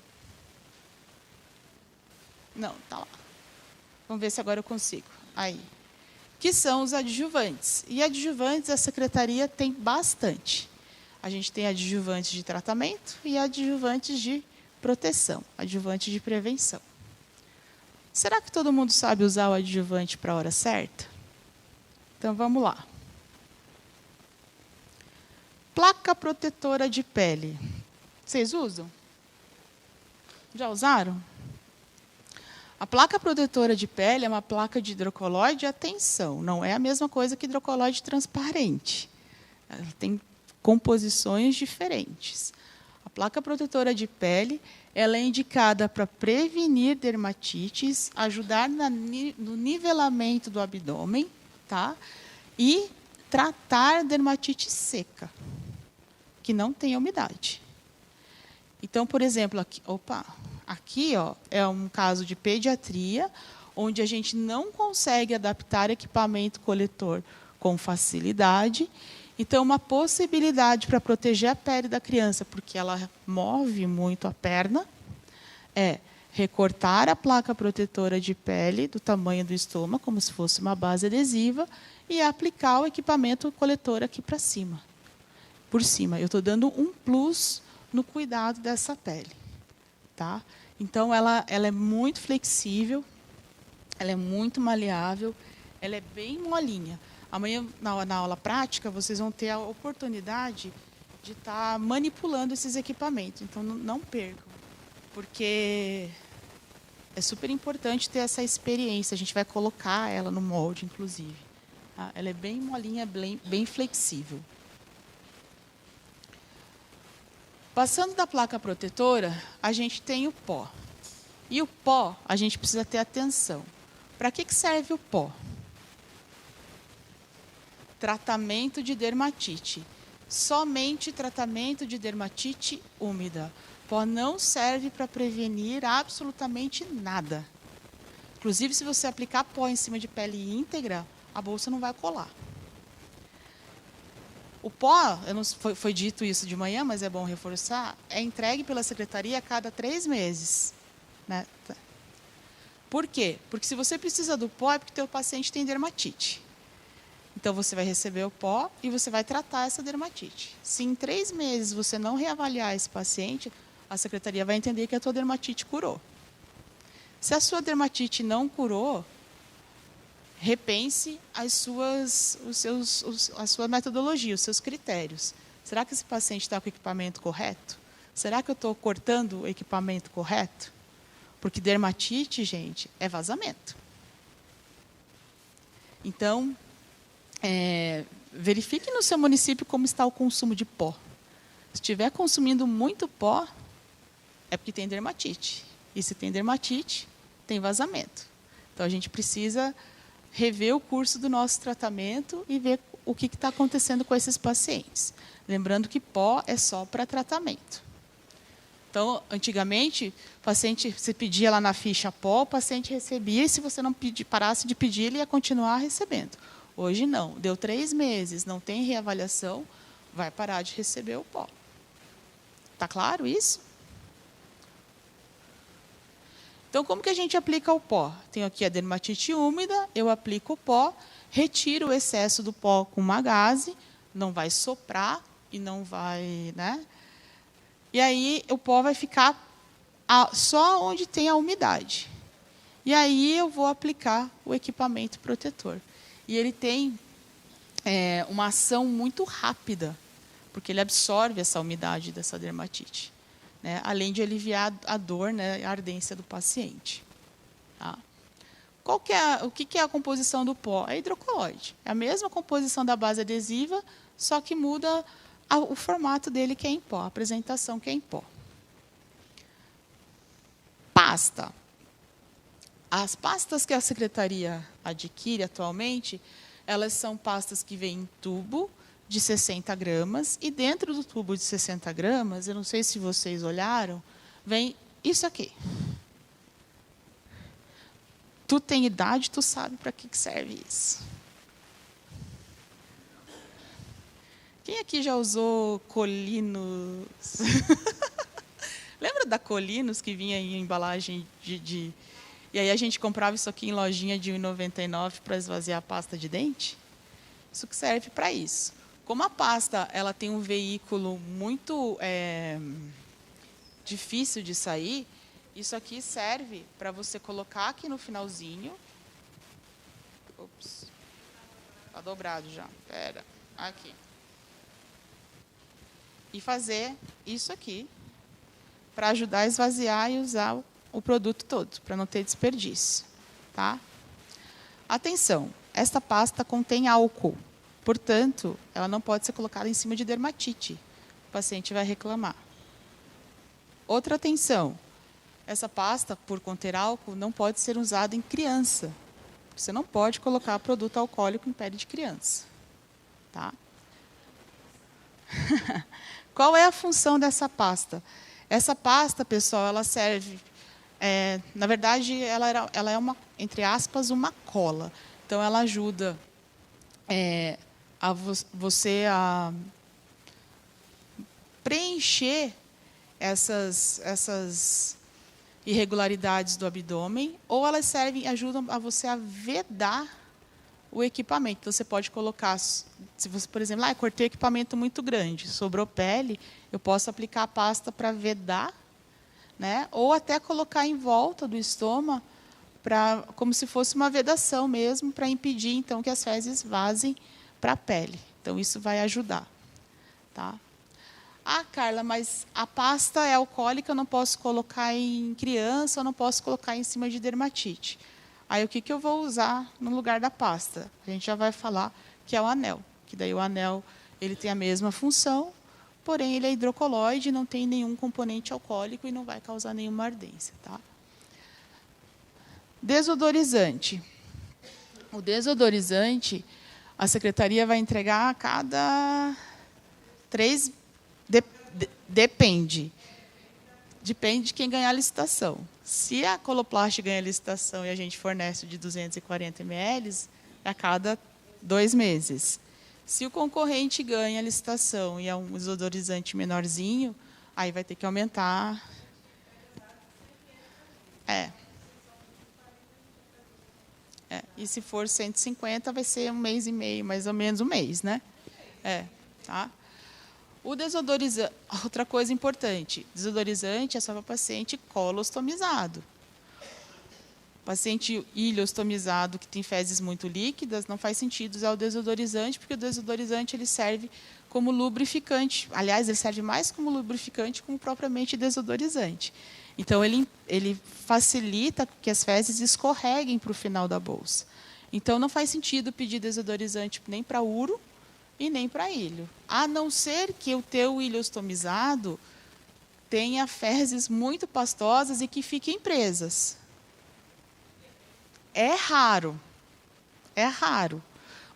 Não, tá lá. Vamos ver se agora eu consigo. Aí. Que são os adjuvantes. E adjuvantes a secretaria tem bastante. A gente tem adjuvantes de tratamento e adjuvantes de proteção, adjuvantes de prevenção. Será que todo mundo sabe usar o adjuvante para a hora certa? Então, vamos lá. Placa protetora de pele. Vocês usam? Já usaram? A placa protetora de pele é uma placa de hidrocolóide, atenção, não é a mesma coisa que hidrocolóide transparente. Ela tem composições diferentes. A placa protetora de pele ela é indicada para prevenir dermatites, ajudar no nivelamento do abdômen, tá? E tratar dermatite seca, que não tem umidade. Então, por exemplo, aqui ó, é um caso de pediatria, onde a gente não consegue adaptar equipamento coletor com facilidade. Então, uma possibilidade para proteger a pele da criança, porque ela move muito a perna, é recortar a placa protetora de pele do tamanho do estômago, como se fosse uma base adesiva, e aplicar o equipamento coletor aqui para cima. Por cima. Eu estou dando um plus no cuidado dessa pele. Tá? Então, ela é muito flexível, ela é muito maleável, ela é bem molinha. Amanhã, na aula prática, vocês vão ter a oportunidade de estar manipulando esses equipamentos. Então, não percam, porque é super importante ter essa experiência. A gente vai colocar ela no molde, inclusive. Tá? Ela é bem molinha, bem flexível. Passando da placa protetora, a gente tem o pó. E o pó, a gente precisa ter atenção. Para que serve o pó? Tratamento de dermatite. Somente tratamento de dermatite úmida. Pó não serve para prevenir absolutamente nada. Inclusive, se você aplicar pó em cima de pele íntegra, a bolsa não vai colar. O pó, foi dito isso de manhã, mas é bom reforçar, é entregue pela secretaria a cada 3 meses. Né? Por quê? Porque se você precisa do pó, é porque o teu paciente tem dermatite. Então, você vai receber o pó e você vai tratar essa dermatite. Se em 3 meses você não reavaliar esse paciente, a secretaria vai entender que a tua dermatite curou. Se a sua dermatite não curou, repense a sua metodologia, os seus critérios. Será que esse paciente está com o equipamento correto? Será que eu estou cortando o equipamento correto? Porque dermatite, gente, é vazamento. Então, verifique no seu município como está o consumo de pó. Se estiver consumindo muito pó, é porque tem dermatite. E se tem dermatite, tem vazamento. Então, a gente precisa rever o curso do nosso tratamento e ver o que está acontecendo com esses pacientes. Lembrando que pó é só para tratamento. Então, antigamente, o paciente, você pedia lá na ficha pó, o paciente recebia, e se você não parasse de pedir, ele ia continuar recebendo. Hoje não. Deu 3 meses, não tem reavaliação, vai parar de receber o pó. Está claro isso? Então, como que a gente aplica o pó? Tenho aqui a dermatite úmida, eu aplico o pó, retiro o excesso do pó com uma gaze, não vai soprar e não vai, né? E aí o pó vai ficar só onde tem a umidade. E aí eu vou aplicar o equipamento protetor. E ele tem uma ação muito rápida, porque ele absorve essa umidade dessa dermatite, né? Além de aliviar a dor, né, a ardência do paciente. Tá? O que é a composição do pó? É hidrocoloide. É a mesma composição da base adesiva, só que muda o formato dele, que é em pó, a apresentação, que é em pó. Pasta. As pastas que a secretaria adquire atualmente, elas são pastas que vêm em tubo de 60 gramas, e dentro do tubo de 60 gramas, eu não sei se vocês olharam, vem isso aqui. Tu tem idade, tu sabe para que serve isso. Quem aqui já usou Colinos? Lembra da Colinos, que vinha em embalagem de... E aí a gente comprava isso aqui em lojinha de R$ 1,99 para esvaziar a pasta de dente? Isso que serve para isso. Como a pasta ela tem um veículo muito difícil de sair, isso aqui serve para você colocar aqui no finalzinho. Ops, está dobrado já. Espera, aqui. E fazer isso aqui para ajudar a esvaziar e usar o produto todo, para não ter desperdício. Tá? Atenção, esta pasta contém álcool. Portanto, ela não pode ser colocada em cima de dermatite. O paciente vai reclamar. Outra atenção. Essa pasta, por conter álcool, não pode ser usada em criança. Você não pode colocar produto alcoólico em pele de criança. Tá? Qual é a função dessa pasta? Essa pasta, pessoal, ela serve... na verdade, ela é uma, entre aspas, uma cola. Então, ela ajuda... você a preencher essas irregularidades do abdômen, ou elas ajudam a você a vedar o equipamento. Então, você pode colocar, se você, por exemplo, cortei equipamento muito grande, sobrou pele, eu posso aplicar a pasta para vedar, né? Ou até colocar em volta do estômago, como se fosse uma vedação mesmo, para impedir então que as fezes vazem para a pele. Então, isso vai ajudar. Tá? Ah, Carla, mas a pasta é alcoólica, eu não posso colocar em criança, eu não posso colocar em cima de dermatite. Aí, o que eu vou usar no lugar da pasta? A gente já vai falar que é o anel. Que daí o anel ele tem a mesma função, porém, ele é hidrocoloide, não tem nenhum componente alcoólico e não vai causar nenhuma ardência. Tá? Desodorizante. O desodorizante... A secretaria vai entregar a cada 3... Depende. Depende de quem ganhar a licitação. Se a Coloplast ganha a licitação e a gente fornece o de 240 ml, é a cada 2 meses. Se o concorrente ganha a licitação e é um desodorizante menorzinho, aí vai ter que aumentar. E se for 150, vai ser 1 mês e meio, mais ou menos 1 mês, né? Tá? O desodorizante, outra coisa importante, desodorizante é só para paciente colostomizado. Paciente ileostomizado que tem fezes muito líquidas, não faz sentido usar o desodorizante, porque o desodorizante ele serve como lubrificante. Aliás, ele serve mais como lubrificante como propriamente desodorizante. Então, ele facilita que as fezes escorreguem para o final da bolsa. Então, não faz sentido pedir desodorizante nem para uro e nem para ilho. A não ser que o teu ileostomizado tenha fezes muito pastosas e que fiquem presas. É raro.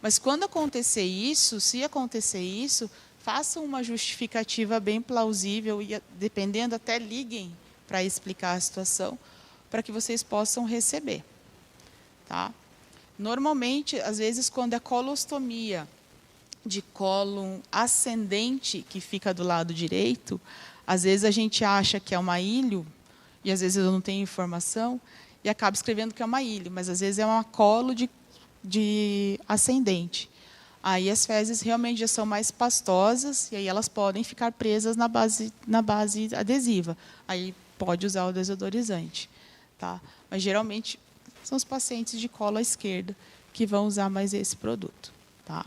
Mas, quando acontecer isso, se acontecer isso, façam uma justificativa bem plausível e, dependendo, até liguem para explicar a situação, para que vocês possam receber. Tá? Normalmente, às vezes, quando é colostomia de cólon ascendente, que fica do lado direito, às vezes a gente acha que é uma ilho, e às vezes eu não tenho informação, e acaba escrevendo que é uma ilho, mas às vezes é uma colo de ascendente. Aí as fezes realmente já são mais pastosas, e aí elas podem ficar presas na base adesiva. Aí pode usar o desodorizante. Tá? Mas, geralmente, são os pacientes de colo à esquerda que vão usar mais esse produto. Tá?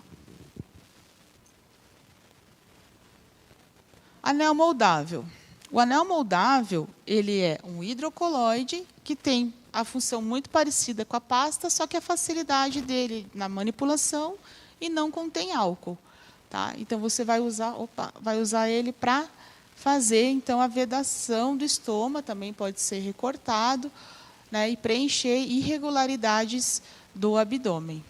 Anel moldável. O anel moldável, ele é um hidrocoloide que tem a função muito parecida com a pasta, só que a facilidade dele na manipulação e não contém álcool. Tá? Então, você vai usar ele para fazer então, a vedação do estômago, também pode ser recortado, né, e preencher irregularidades do abdômen.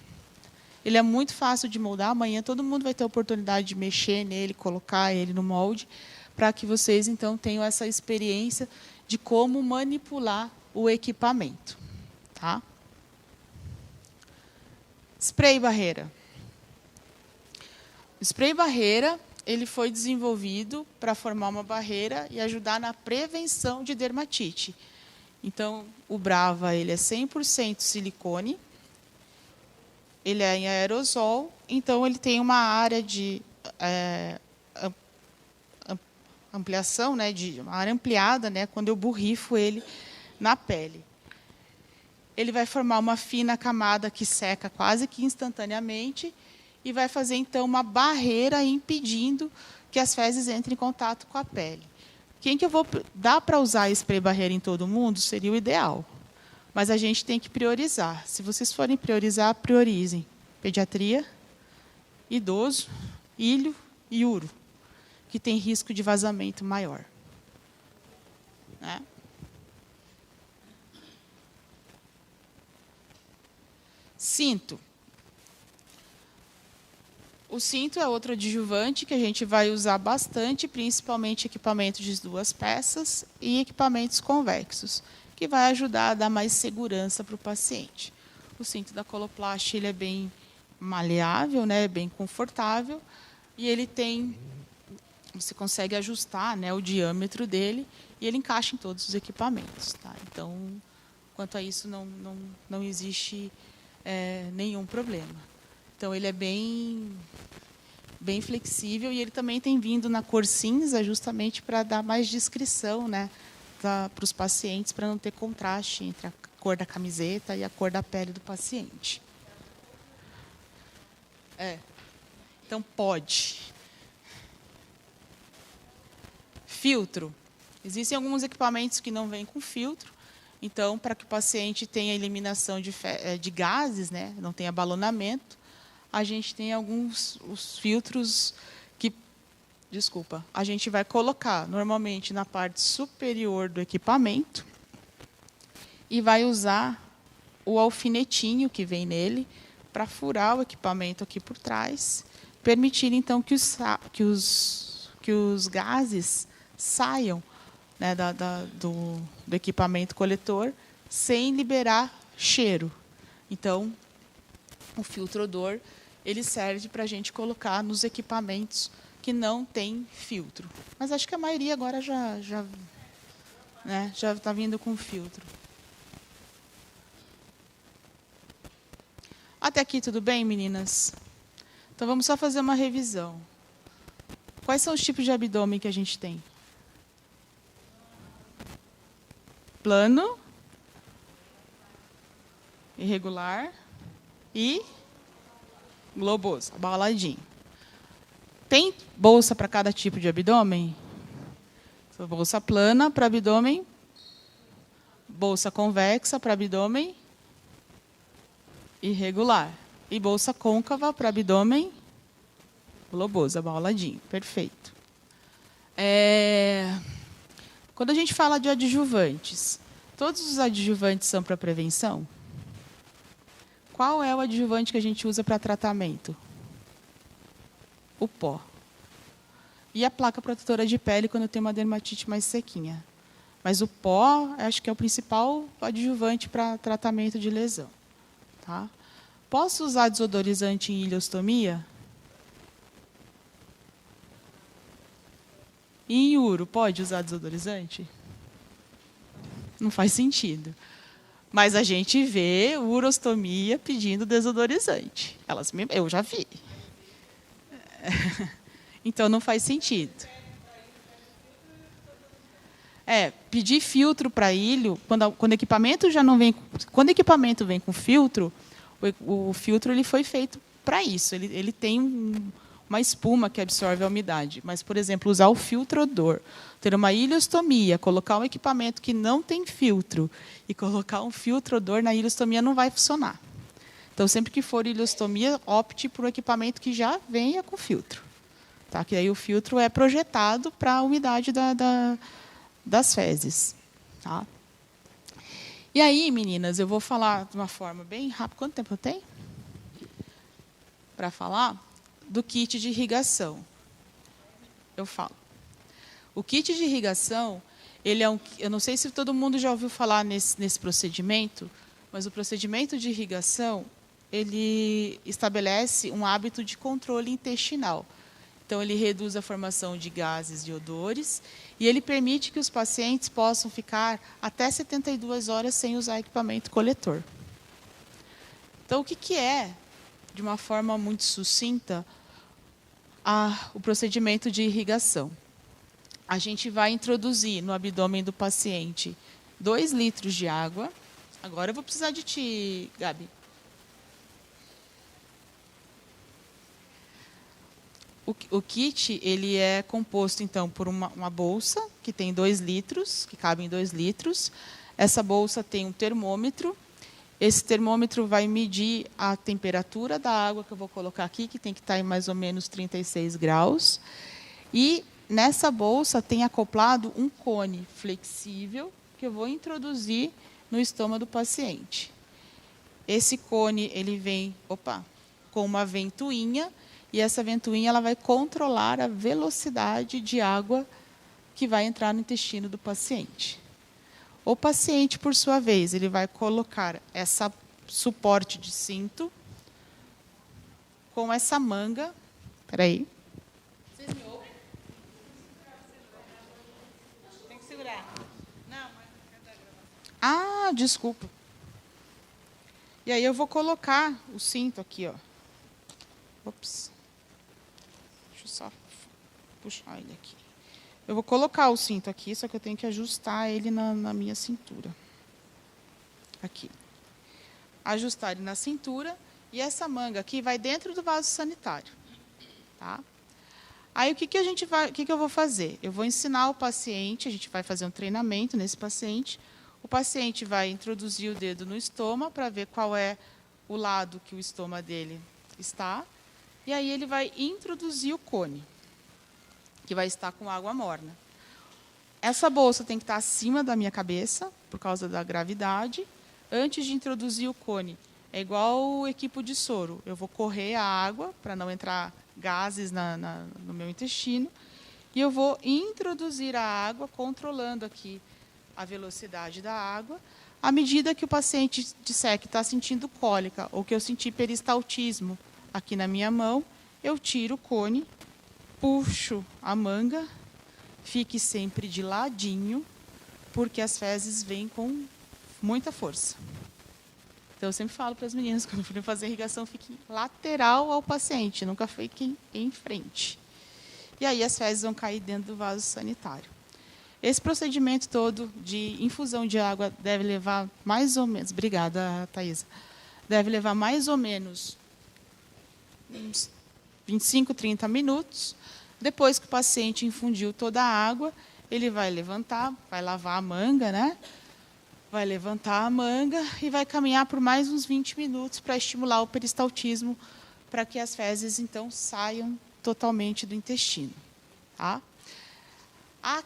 Ele é muito fácil de moldar. Amanhã todo mundo vai ter a oportunidade de mexer nele, colocar ele no molde, para que vocês, então, tenham essa experiência de como manipular o equipamento. Tá? Spray barreira. O spray barreira ele foi desenvolvido para formar uma barreira e ajudar na prevenção de dermatite. Então, o Brava ele é 100% silicone, ele é em aerosol, então ele tem uma área de ampliação, né, de uma área ampliada, né, quando eu borrifo ele na pele. Ele vai formar uma fina camada que seca quase que instantaneamente e vai fazer, então, uma barreira impedindo que as fezes entrem em contato com a pele. Quem que eu vou dar para usar spray barreira em todo mundo seria o ideal. Mas a gente tem que priorizar. Se vocês forem priorizar, priorizem pediatria, idoso, ilho e uro, que tem risco de vazamento maior. Né? Cinto. O cinto é outro adjuvante que a gente vai usar bastante, principalmente equipamentos de 2 peças e equipamentos convexos, que vai ajudar a dar mais segurança para o paciente. O cinto da Coloplast ele é bem maleável, né, bem confortável, e ele tem, você consegue ajustar, né, o diâmetro dele, e ele encaixa em todos os equipamentos. Tá? Então, quanto a isso, não existe nenhum problema. Então, ele é bem flexível e ele também tem vindo na cor cinza justamente para dar mais discrição, né, para os pacientes, para não ter contraste entre a cor da camiseta e a cor da pele do paciente. Então, pode. Filtro. Existem alguns equipamentos que não vêm com filtro. Então, para que o paciente tenha eliminação de gases, né, não tenha balonamento, a gente tem os filtros que, a gente vai colocar normalmente na parte superior do equipamento e vai usar o alfinetinho que vem nele para furar o equipamento aqui por trás, permitir então que os gases saiam, né, do equipamento coletor sem liberar cheiro. Então, o filtro odor ele serve para a gente colocar nos equipamentos que não tem filtro. Mas acho que a maioria agora já está vindo com filtro. Até aqui tudo bem, meninas? Então vamos só fazer uma revisão. Quais são os tipos de abdômen que a gente tem? Plano, irregular e globoso, abaladinho. Tem bolsa para cada tipo de abdômen? Bolsa plana para abdômen, bolsa convexa para abdômen irregular e bolsa côncava para abdômen globoso, abaladinho. Perfeito. Quando a gente fala de adjuvantes, todos os adjuvantes são para prevenção? Qual é o adjuvante que a gente usa para tratamento? O pó. E a placa protetora de pele quando tem uma dermatite mais sequinha. Mas o pó, acho que é o principal adjuvante para tratamento de lesão. Tá? posso usar desodorizante em ileostomia? E em uro, pode usar desodorizante? Não faz sentido. Mas a gente vê urostomia pedindo desodorizante. Eu já vi. Então, não faz sentido. Pedir filtro para ilho, quando o equipamento já não vem... Quando o equipamento vem com filtro, o filtro ele foi feito para isso. Ele tem uma espuma que absorve a umidade. Mas, por exemplo, usar o filtro odor, ter uma ileostomia, colocar um equipamento que não tem filtro e colocar um filtro odor na ileostomia não vai funcionar. Então, sempre que for ileostomia, opte por um equipamento que já venha com filtro. Tá? Que aí o filtro é projetado para a umidade das fezes. Tá? E aí, meninas, eu vou falar de uma forma bem rápida. Quanto tempo eu tenho para falar? Do kit de irrigação. Eu falo. O kit de irrigação, ele é eu não sei se todo mundo já ouviu falar nesse procedimento, mas o procedimento de irrigação, ele estabelece um hábito de controle intestinal. Então, ele reduz a formação de gases e odores e ele permite que os pacientes possam ficar até 72 horas sem usar equipamento coletor. Então, o que é, de uma forma muito sucinta, o procedimento de irrigação? A gente vai introduzir no abdômen do paciente 2 litros de água. Agora eu vou precisar de ti, Gabi. O kit ele é composto, então, por uma bolsa que tem 2 litros, que cabe em 2 litros. Essa bolsa tem um termômetro. Esse termômetro vai medir a temperatura da água que eu vou colocar aqui, que tem que estar em mais ou menos 36 graus. E nessa bolsa tem acoplado um cone flexível que eu vou introduzir no estômago do paciente. Esse cone ele vem com uma ventoinha, e essa ventoinha ela vai controlar a velocidade de água que vai entrar no intestino do paciente. O paciente, por sua vez, ele vai colocar essa suporte de cinto com essa manga. Espera aí. Vocês me ouvem? Tem que segurar. Não, mas desculpa. E aí eu vou colocar o cinto aqui, ó. Ops. Deixa eu só puxar ele aqui. Eu vou colocar o cinto aqui, só que eu tenho que ajustar ele na minha cintura. Aqui. Ajustar ele na cintura. E essa manga aqui vai dentro do vaso sanitário. Tá? Aí, o que eu vou fazer? Eu vou ensinar o paciente, a gente vai fazer um treinamento nesse paciente. O paciente vai introduzir o dedo no estômago para ver qual é o lado que o estômago dele está. E aí ele vai introduzir o cone, que vai estar com água morna. Essa bolsa tem que estar acima da minha cabeça, por causa da gravidade. Antes de introduzir o cone, é igual o equipo de soro. Eu vou correr a água, para não entrar gases no meu intestino. E eu vou introduzir a água, controlando aqui a velocidade da água. À medida que o paciente disser que está sentindo cólica, ou que eu senti peristaltismo aqui na minha mão, eu tiro o cone, puxo a manga, fique sempre de ladinho, porque as fezes vêm com muita força. Então, eu sempre falo para as meninas, quando forem fazer irrigação, fiquem lateral ao paciente, nunca fiquem em frente. E aí as fezes vão cair dentro do vaso sanitário. Esse procedimento todo de infusão de água deve levar mais ou menos... Obrigada, Thaisa. Deve levar mais ou menos uns 25, 30 minutos. Depois que o paciente infundiu toda a água, ele vai levantar, vai lavar a manga, né? Vai levantar a manga e vai caminhar por mais uns 20 minutos para estimular o peristaltismo, para que as fezes, então, saiam totalmente do intestino. Tá?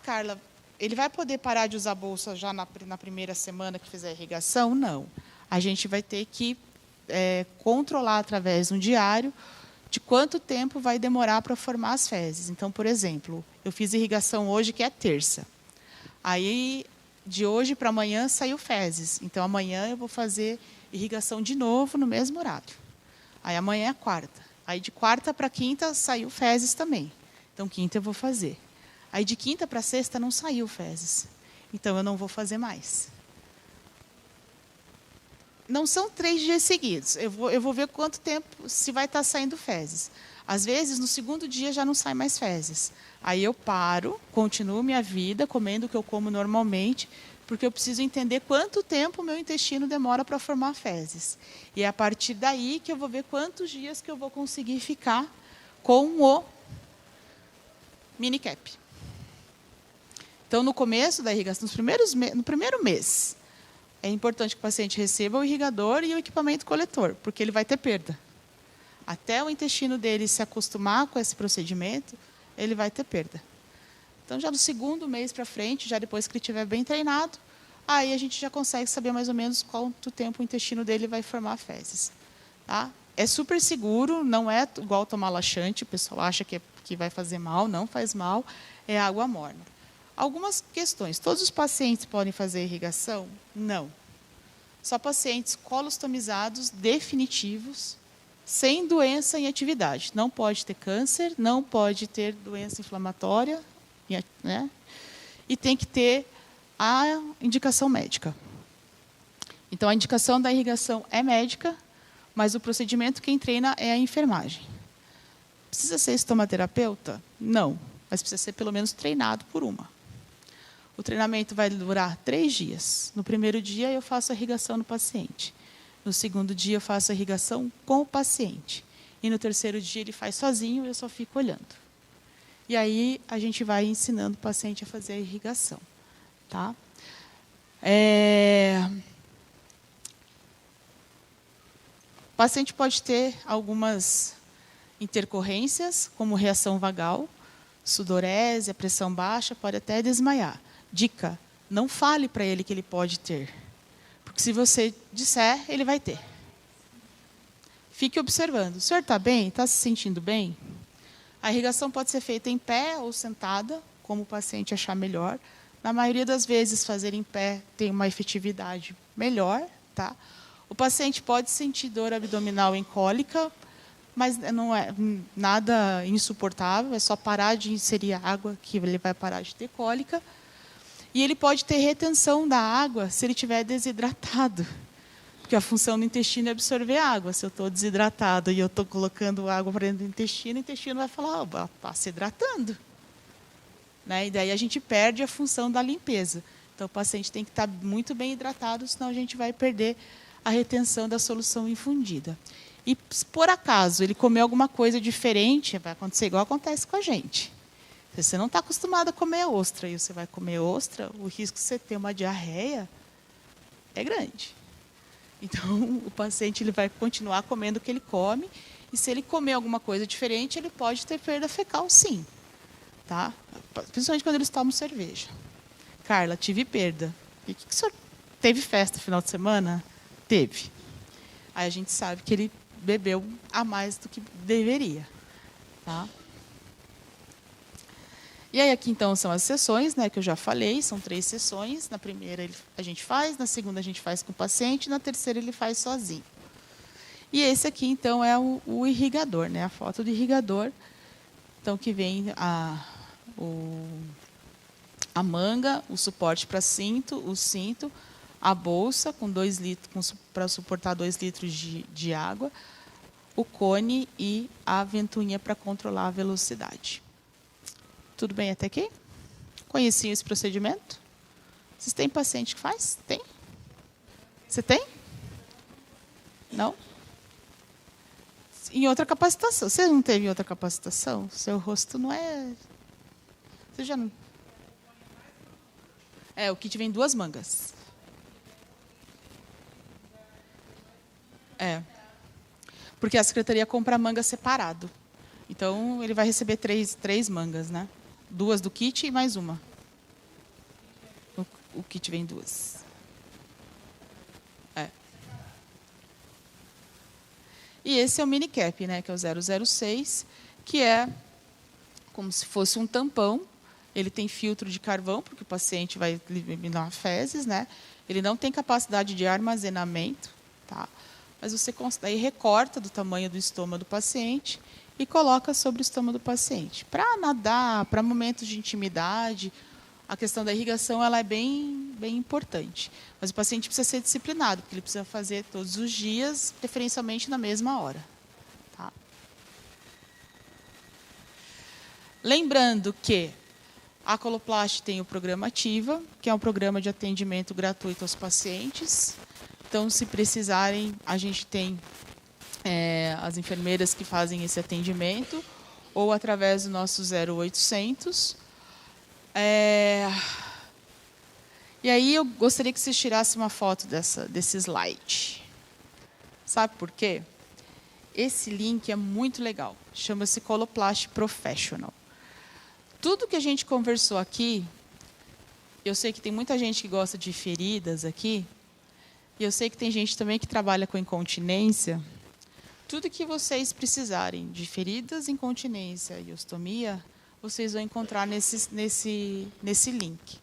Carla, ele vai poder parar de usar a bolsa já na primeira semana que fizer a irrigação? Não. A gente vai ter que controlar através de um diário de quanto tempo vai demorar para formar as fezes. Então, por exemplo, eu fiz irrigação hoje, que é terça. Aí, de hoje para amanhã, saiu fezes. Então, amanhã eu vou fazer irrigação de novo no mesmo horário. Aí amanhã é a quarta. Aí de quarta para quinta saiu fezes também. Então quinta eu vou fazer. Aí de quinta para sexta não saiu fezes. Então eu não vou fazer mais. Não são 3 dias seguidos. Eu vou ver quanto tempo se vai estar saindo fezes. Às vezes, no segundo dia já não sai mais fezes. Aí eu paro, continuo minha vida, comendo o que eu como normalmente, porque eu preciso entender quanto tempo o meu intestino demora para formar fezes. E é a partir daí que eu vou ver quantos dias que eu vou conseguir ficar com o minicap. Então, no começo da irrigação, no primeiro mês, é importante que o paciente receba o irrigador e o equipamento coletor, porque ele vai ter perda. Até o intestino dele se acostumar com esse procedimento, ele vai ter perda. Então, já no segundo mês para frente, já depois que ele estiver bem treinado, aí a gente já consegue saber mais ou menos quanto tempo o intestino dele vai formar fezes. Tá? É super seguro, não é igual tomar laxante, o pessoal acha que vai fazer mal, não faz mal, é água morna. Algumas questões. Todos os pacientes podem fazer irrigação? Não. Só pacientes colostomizados definitivos, sem doença em atividade. Não pode ter câncer, não pode ter doença inflamatória, né? E tem que ter a indicação médica. Então, a indicação da irrigação é médica, mas o procedimento quem treina é a enfermagem. Precisa ser estomaterapeuta? Não, mas precisa ser pelo menos treinado por uma. O treinamento vai durar 3 dias. No primeiro dia, eu faço a irrigação no paciente. No segundo dia, eu faço a irrigação com o paciente. E no terceiro dia, ele faz sozinho, eu só fico olhando. E aí, a gente vai ensinando o paciente a fazer a irrigação. Tá? O paciente pode ter algumas intercorrências, como reação vagal, sudorese, a pressão baixa, pode até desmaiar. Dica, não fale para ele que ele pode ter. Porque se você disser, ele vai ter. Fique observando. O senhor está bem? Está se sentindo bem? A irrigação pode ser feita em pé ou sentada, como o paciente achar melhor. Na maioria das vezes, fazer em pé tem uma efetividade melhor. Tá? O paciente pode sentir dor abdominal em cólica, mas não é nada insuportável, é só parar de inserir água que ele vai parar de ter cólica. E ele pode ter retenção da água se ele estiver desidratado, porque a função do intestino é absorver água. Se eu estou desidratado e eu estou colocando água para dentro do intestino, o intestino vai falar, está se hidratando. Né? E daí a gente perde a função da limpeza. Então, o paciente tem que estar muito bem hidratado, senão a gente vai perder a retenção da solução infundida. E, por acaso, ele comer alguma coisa diferente, vai acontecer igual acontece com a gente. Se você não está acostumado a comer ostra e você vai comer ostra, o risco de você ter uma diarreia é grande. Então, o paciente ele vai continuar comendo o que ele come, e se ele comer alguma coisa diferente, ele pode ter perda fecal, sim. Tá? Principalmente quando eles tomam cerveja. Carla, tive perda. E o que o senhor teve festa no final de semana? Teve. Aí a gente sabe que ele bebeu a mais do que deveria. Tá? E aí aqui, então, são as sessões, né, que eu já falei, são 3 sessões. Na primeira a gente faz, na segunda a gente faz com o paciente, na terceira ele faz sozinho. E esse aqui, então, é o irrigador, né, a foto do irrigador. Então, que vem a manga, o suporte para cinto, o cinto, a bolsa com 2 litros, para suportar 2 litros de água, o cone e a ventoinha para controlar a velocidade. Tudo bem até aqui? Conheciam esse procedimento? Vocês têm paciente que faz? Tem? Você tem? Não? Em outra capacitação. Você não teve outra capacitação? Seu rosto não é... Você já não... o kit vem 2 mangas. Porque a secretaria compra manga separado. Então, ele vai receber 3 mangas, né? 2 do kit e mais uma. O kit vem 2. E esse é o minicap, né? Que é o 006, que é como se fosse um tampão. Ele tem filtro de carvão, porque o paciente vai eliminar fezes, né? Ele não tem capacidade de armazenamento, tá? mas você daí recorta do tamanho do estômago do paciente e coloca sobre o estômago do paciente. Para nadar, para momentos de intimidade, a questão da irrigação ela é bem importante. Mas o paciente precisa ser disciplinado, porque ele precisa fazer todos os dias, preferencialmente na mesma hora. Tá? Lembrando que a Coloplast tem o programa Ativa, que é um programa de atendimento gratuito aos pacientes. Então, se precisarem, a gente tem as enfermeiras que fazem esse atendimento, ou através do nosso 0800. E aí eu gostaria que vocês tirassem uma foto desse slide. Sabe por quê? Esse link é muito legal. Chama-se Coloplast Professional. Tudo que a gente conversou aqui, eu sei que tem muita gente que gosta de feridas aqui, e eu sei que tem gente também que trabalha com incontinência. Tudo que vocês precisarem de feridas, incontinência e ostomia, vocês vão encontrar nesse link.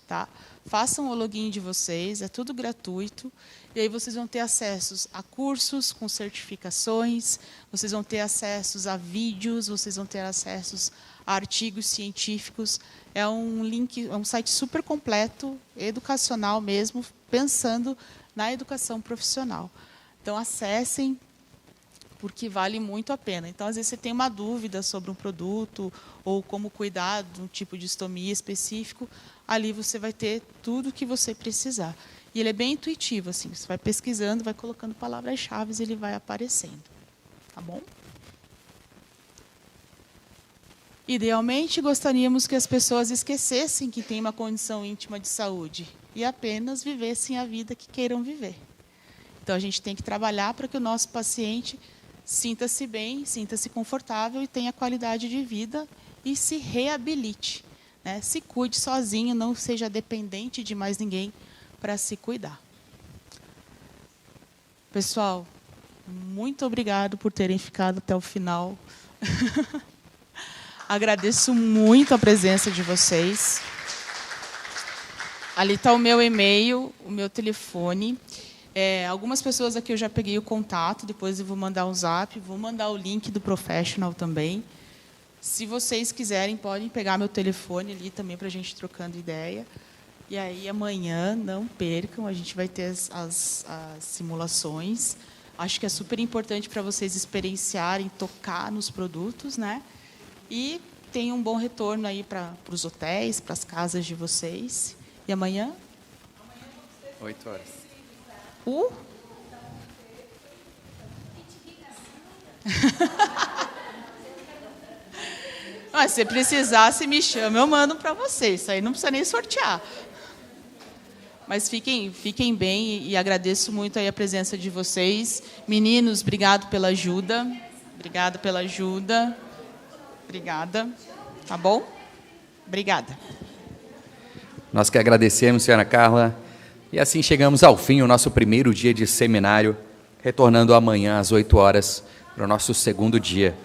Tá? Façam o login de vocês, é tudo gratuito, e aí vocês vão ter acessos a cursos com certificações, vocês vão ter acessos a vídeos, vocês vão ter acessos a artigos científicos. É um site super completo, educacional mesmo, pensando na educação profissional. Então, acessem, porque vale muito a pena. Então, às vezes, você tem uma dúvida sobre um produto ou como cuidar de um tipo de estomia específico, ali você vai ter tudo o que você precisar. E ele é bem intuitivo, assim, você vai pesquisando, vai colocando palavras-chave e ele vai aparecendo. Tá bom? Idealmente, gostaríamos que as pessoas esquecessem que têm uma condição íntima de saúde e apenas vivessem a vida que queiram viver. Então, a gente tem que trabalhar para que o nosso paciente sinta-se bem, sinta-se confortável e tenha qualidade de vida e se reabilite. Né? Se cuide sozinho, não seja dependente de mais ninguém para se cuidar. Pessoal, muito obrigado por terem ficado até o final. Agradeço muito a presença de vocês. Ali está o meu e-mail, o meu telefone. Algumas pessoas aqui eu já peguei o contato, depois eu vou mandar um zap, vou mandar o link do Professional também. Se vocês quiserem, podem pegar meu telefone ali também para a gente trocando ideia. E aí, amanhã, não percam, a gente vai ter as simulações. Acho que é super importante para vocês experienciarem, tocar nos produtos, né? E tenham um bom retorno aí para os hotéis, para as casas de vocês. E amanhã? 8 horas. Mas se precisar, se me chama, eu mando para vocês. Isso aí não precisa nem sortear. Mas fiquem bem e agradeço muito aí a presença de vocês. Meninos, obrigado pela ajuda. Obrigada pela ajuda. Obrigada. Tá bom? Obrigada. Nós que agradecemos, senhora Carla. E assim chegamos ao fim, o nosso primeiro dia de seminário, retornando amanhã às 8 horas para o nosso segundo dia.